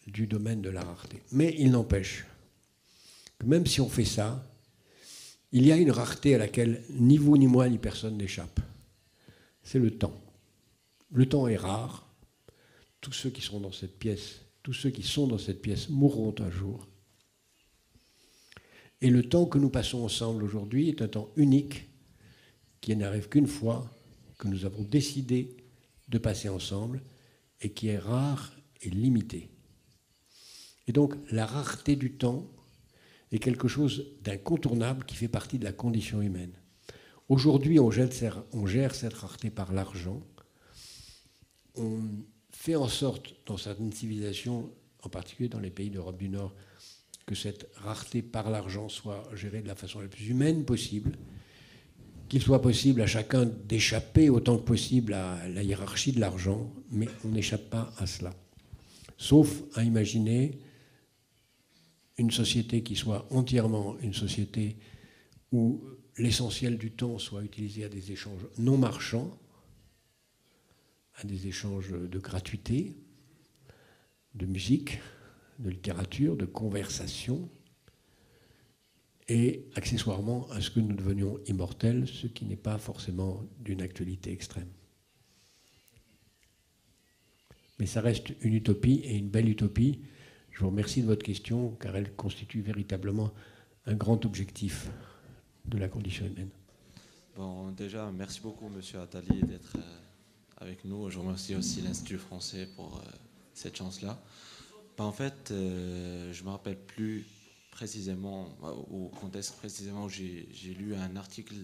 du domaine de la rareté. Mais il n'empêche que même si on fait ça, il y a une rareté à laquelle ni vous, ni moi, ni personne n'échappe. C'est le temps. Le temps est rare. Tous ceux qui sont dans cette pièce mourront un jour. Et le temps que nous passons ensemble aujourd'hui est un temps unique qui n'arrive qu'une fois, que nous avons décidé de passer ensemble et qui est rare et limité. Et donc la rareté du temps est quelque chose d'incontournable qui fait partie de la condition humaine. Aujourd'hui, on gère cette rareté par l'argent. On fait en sorte, dans certaines civilisations, en particulier dans les pays d'Europe du Nord, que cette rareté par l'argent soit gérée de la façon la plus humaine possible, qu'il soit possible à chacun d'échapper autant que possible à la hiérarchie de l'argent, mais on n'échappe pas à cela. Sauf à imaginer une société qui soit entièrement une société où l'essentiel du temps soit utilisé à des échanges non marchands, à des échanges de gratuité, de musique, de littérature, de conversation, et accessoirement à ce que nous devenions immortels, ce qui n'est pas forcément d'une actualité extrême. Mais ça reste une utopie, et une belle utopie. Je vous remercie de votre question, car elle constitue véritablement un grand objectif de la condition humaine.
Bon, déjà, merci beaucoup, Monsieur Attali, d'être avec nous. Je remercie aussi l'Institut français pour cette chance-là. En fait, je ne me rappelle plus précisément, au contexte précisément où j'ai lu un article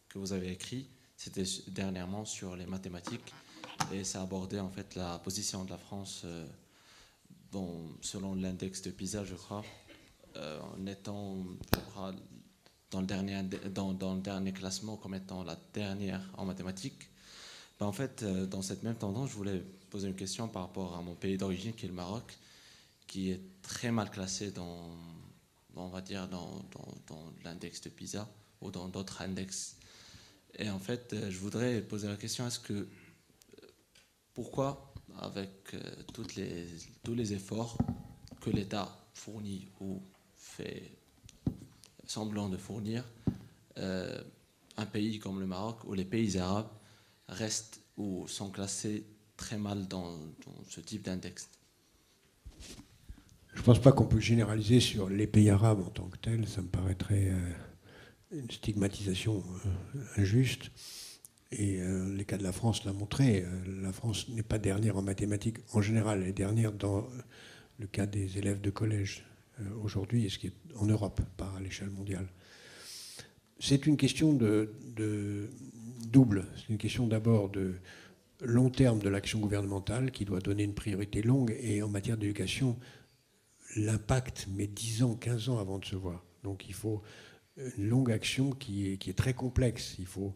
que vous avez écrit, c'était dernièrement sur les mathématiques, et ça abordait en fait la position de la France, selon l'index de PISA, je crois, en étant, je crois, dans le dernier classement comme étant la dernière en mathématiques. En fait, dans cette même tendance, je voulais poser une question par rapport à mon pays d'origine, qui est le Maroc, qui est très mal classé on va dire, dans l'index de PISA ou dans d'autres index. Et en fait, je voudrais poser la question, pourquoi, avec tous les efforts que l'État fournit ou fait semblant de fournir, un pays comme le Maroc ou les pays arabes restent ou sont classés très mal dans ce type d'index?
Je ne pense pas qu'on peut généraliser sur les pays arabes en tant que tels. Ça me paraîtrait une stigmatisation injuste. Et les cas de la France l'a montré. La France n'est pas dernière en mathématiques en général. Elle est dernière dans le cas des élèves de collège aujourd'hui, et ce qui est en Europe, pas à l'échelle mondiale. C'est une question de double. C'est une question d'abord de long terme de l'action gouvernementale qui doit donner une priorité longue. Et en matière d'éducation, l'impact met 10 ans, 15 ans avant de se voir. Donc il faut une longue action qui est très complexe. Il faut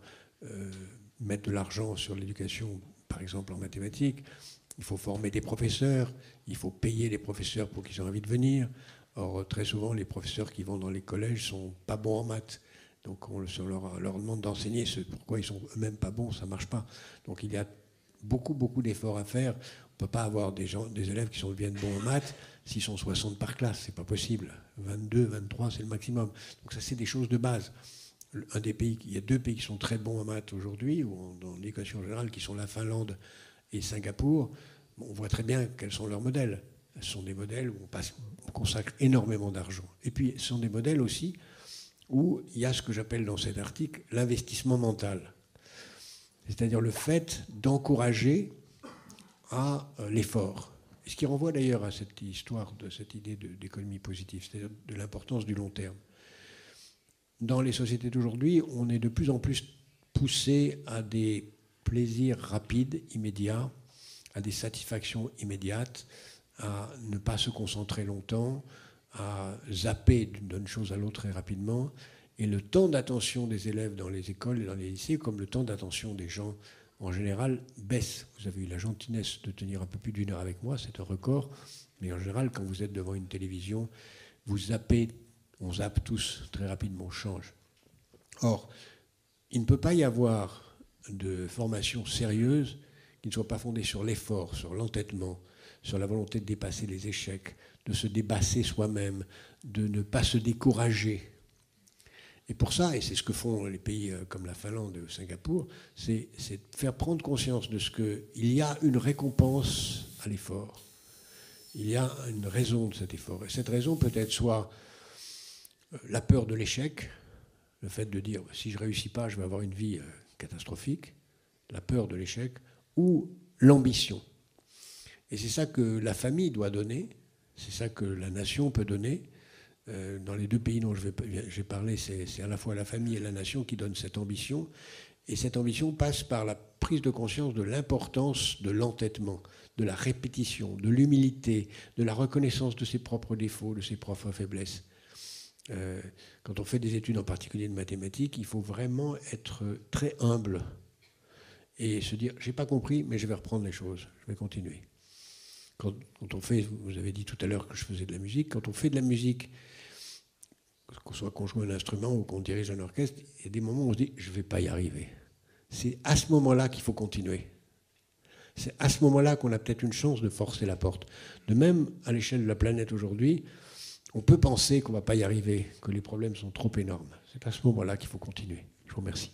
mettre de l'argent sur l'éducation, par exemple en mathématiques. Il faut former des professeurs. Il faut payer les professeurs pour qu'ils aient envie de venir. Or, très souvent, les professeurs qui vont dans les collèges ne sont pas bons en maths. Donc on leur demande d'enseigner ce pourquoi ils ne sont eux-mêmes pas bons, ça ne marche pas. Donc il y a beaucoup d'efforts à faire. On ne peut pas avoir des élèves qui deviennent bons en maths s'ils sont 60 par classe, c'est pas possible. 22, 23, c'est le maximum. Donc ça, c'est des choses de base. Il y a 2 pays qui sont très bons en maths aujourd'hui, ou dans l'éducation générale, qui sont la Finlande et Singapour. On voit très bien quels sont leurs modèles. Ce sont des modèles où on consacre énormément d'argent. Et puis, ce sont des modèles aussi où il y a ce que j'appelle dans cet article l'investissement mental. C'est-à-dire le fait d'encourager à l'effort. Ce qui renvoie d'ailleurs à cette histoire, de cette idée d'économie positive, c'est-à-dire de l'importance du long terme. Dans les sociétés d'aujourd'hui, on est de plus en plus poussé à des plaisirs rapides, immédiats, à des satisfactions immédiates, à ne pas se concentrer longtemps, à zapper d'une chose à l'autre très rapidement. Et le temps d'attention des élèves dans les écoles et dans les lycées, comme le temps d'attention des gens en général, baisse. Vous avez eu la gentillesse de tenir un peu plus d'1 heure avec moi, c'est un record. Mais en général, quand vous êtes devant une télévision, vous zappez, on zappe tous très rapidement, on change. Or, il ne peut pas y avoir de formation sérieuse qui ne soit pas fondée sur l'effort, sur l'entêtement, sur la volonté de dépasser les échecs, de se débasser soi-même, de ne pas se décourager. Et pour ça, et c'est ce que font les pays comme la Finlande et Singapour, c'est de faire prendre conscience de ce qu'il y a une récompense à l'effort. Il y a une raison de cet effort. Et cette raison peut être soit la peur de l'échec, le fait de dire si je ne réussis pas, je vais avoir une vie catastrophique, la peur de l'échec, ou l'ambition. Et c'est ça que la famille doit donner, C'est ça que la nation peut donner. Dans les deux pays dont j'ai parlé, c'est à la fois la famille et la nation qui donnent cette ambition. Et cette ambition passe par la prise de conscience de l'importance de l'entêtement, de la répétition, de l'humilité, de la reconnaissance de ses propres défauts, de ses propres faiblesses. Quand on fait des études en particulier de mathématiques, il faut vraiment être très humble et se dire « j'ai pas compris, mais je vais reprendre les choses, je vais continuer ». Quand on fait, vous avez dit tout à l'heure que je faisais de la musique, quand on fait de la musique, qu'on soit qu'on joue un instrument ou qu'on dirige un orchestre, il y a des moments où on se dit « je ne vais pas y arriver ». C'est à ce moment-là qu'il faut continuer. C'est à ce moment-là qu'on a peut-être une chance de forcer la porte. De même, à l'échelle de la planète aujourd'hui, on peut penser qu'on ne va pas y arriver, que les problèmes sont trop énormes. C'est à ce moment-là qu'il faut continuer. Je vous remercie.